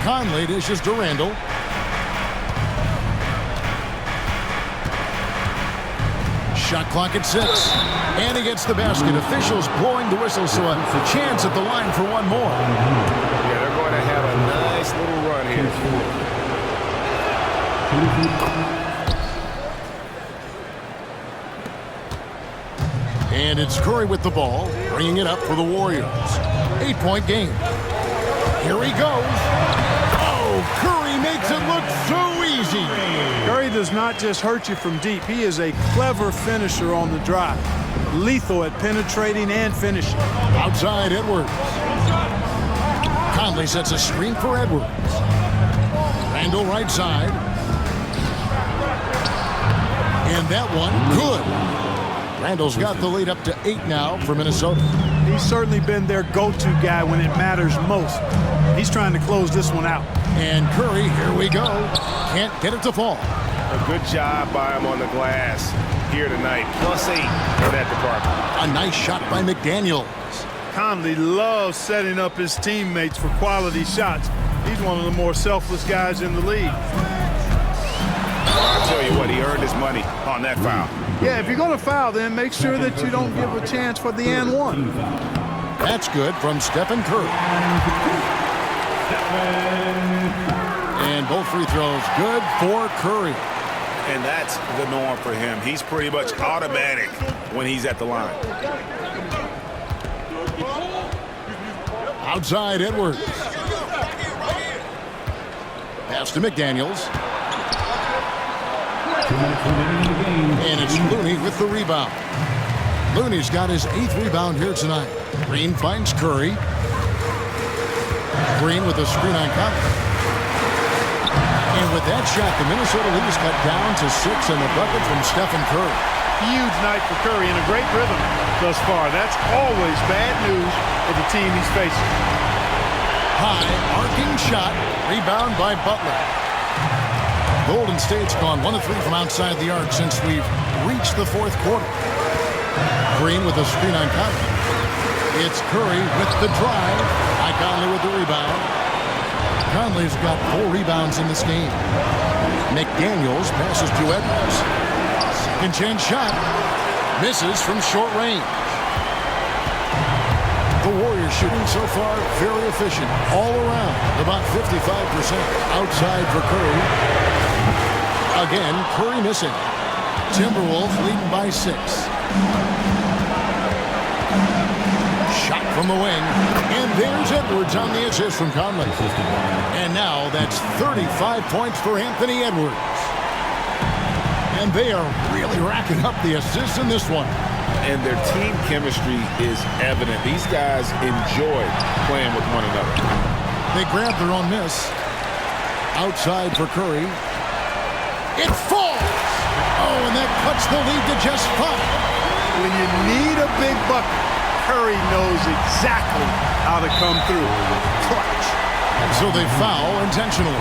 Conley dishes to Randall. Shot clock at 6. And he gets the basket. Officials blowing the whistle, so a chance at the line for one more. Yeah, they're going to have a nice little run here. And it's Curry with the ball, bringing it up for the Warriors. 8-point game. Here he goes. Oh, Curry makes it look so easy. Curry does not just hurt you from deep. He is a clever finisher on the drive. Lethal at penetrating and finishing. Outside Edwards. Conley sets a screen for Edwards. Randall right side. And that one, good. Randall's got the lead up to 8 now for Minnesota. He's certainly been their go-to guy when it matters most. He's trying to close this one out. And Curry, here we go. Can't get it to fall. A good job by him on the glass here tonight. +8 for that department. A nice shot by McDaniels. Conley loves setting up his teammates for quality shots. He's one of the more selfless guys in the league. I'll tell you what, he earned his money on that foul. Yeah, if you're going to foul, then make sure that you don't give a chance for the and one. That's good from Stephen Curry. And both free throws good for Curry. And that's the norm for him. He's pretty much automatic when he's at the line. Outside Edwards. Pass to McDaniels. And it's Looney with the rebound. Looney's got his 8th rebound here tonight. Green finds Curry. Green with a screen on Conley. And with that shot, the Minnesota lead is cut down to 6 and the bucket from Stephen Curry. Huge night for Curry and a great rhythm thus far. That's always bad news for the team he's facing. High, arcing shot. Rebound by Butler. Golden State's gone 1 of 3 from outside the arc since we've reached the 4th quarter. Green with a screen on Conley. It's Curry with the drive. Conley with the rebound. Conley's got 4 rebounds in this game. McDaniels passes to Edwards. Second chance shot. Misses from short range. The Warriors shooting so far very efficient. All around, about 55%. Outside for Curry. Again, Curry missing. Timberwolves leading by 6. Shot from the wing. And there's Edwards on the assist from Conley. And now that's 35 points for Anthony Edwards. And they are really racking up the assists in this one. And their team chemistry is evident. These guys enjoy playing with one another. They grab their own miss. Outside for Curry. It falls! Oh, and that cuts the lead to just 5. When you need a big bucket, Curry knows exactly how to come through. Clutch. And so they foul intentionally.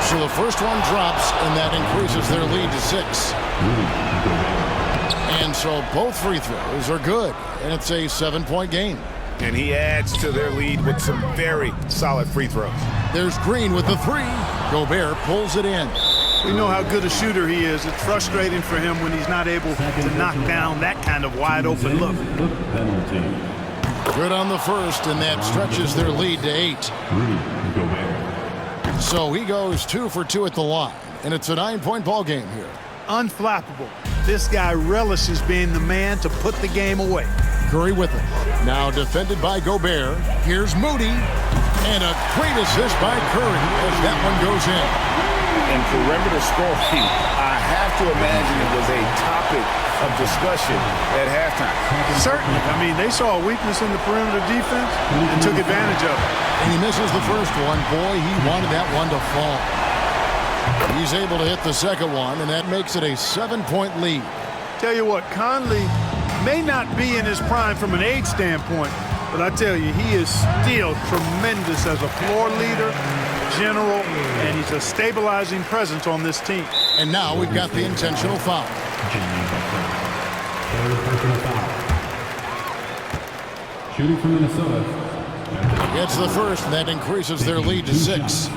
So the first one drops, and that increases their lead to 6. And so both free throws are good, and it's a 7-point game. And he adds to their lead with some very solid free throws. There's Green with the 3. Gobert pulls it in. We know how good a shooter he is. It's frustrating for him when he's not able to knock down that kind of wide open look. Good on the first, and that stretches their lead to 8. So he goes 2 for 2 at the line, and it's a 9-point ball game here. Unflappable. This guy relishes being the man to put the game away. Curry with it. Now defended by Gobert. Here's Moody. And a great assist by Curry as that one goes in. And perimeter scoring, I have to imagine it was a topic of discussion at halftime. Certainly. I mean, they saw a weakness in the perimeter defense and took advantage of it. And he misses the first one. Boy, he wanted that one to fall. He's able to hit the second one, and that makes it a 7-point lead. Tell you what, Conley may not be in his prime from an age standpoint, But I tell you, he is still tremendous as a floor leader, general, and he's a stabilizing presence on this team. And now we've got the intentional foul. Third personal foul. Shooting from Minnesota. It's the first, and that increases their lead to 6.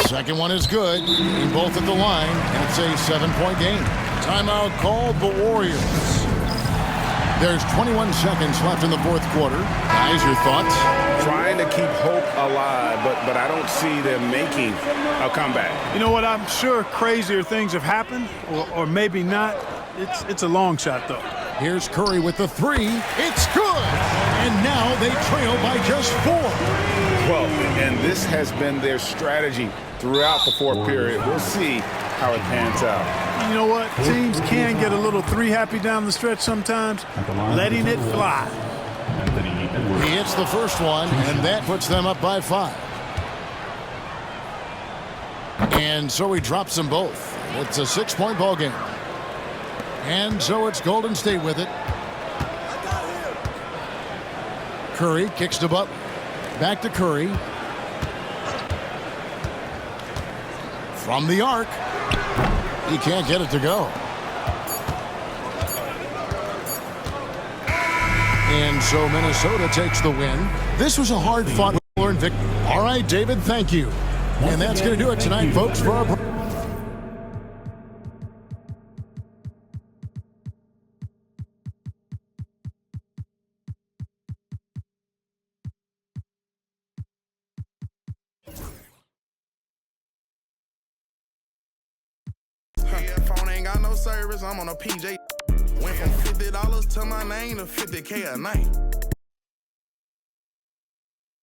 Second one is good. Getting both at the line, and it's a 7-point game. Timeout called the Warriors. There's 21 seconds left in the fourth quarter. Guys, your thoughts? Trying to keep hope alive, but I don't see them making a comeback. You know what? I'm sure crazier things have happened, or maybe not. It's a long shot, though. Here's Curry with the 3. It's good! And now they trail by just 4. Well, and this has been their strategy throughout the fourth period. We'll see how it pans out. You know what? Teams can get a little 3-happy down the stretch sometimes, letting it fly. He hits the first one, and that puts them up by 5. And so he drops them both. It's a 6-point ball game. And so it's Golden State with it. Curry kicks to Butler. Back to Curry. From the arc. He can't get it to go. And so Minnesota takes the win. This was a hard-fought victory. All right, David, thank you. And that's going to do it tonight, folks, for our... Phone ain't got no service, I'm on a PJ. Went from $50 to my name to $50K a night.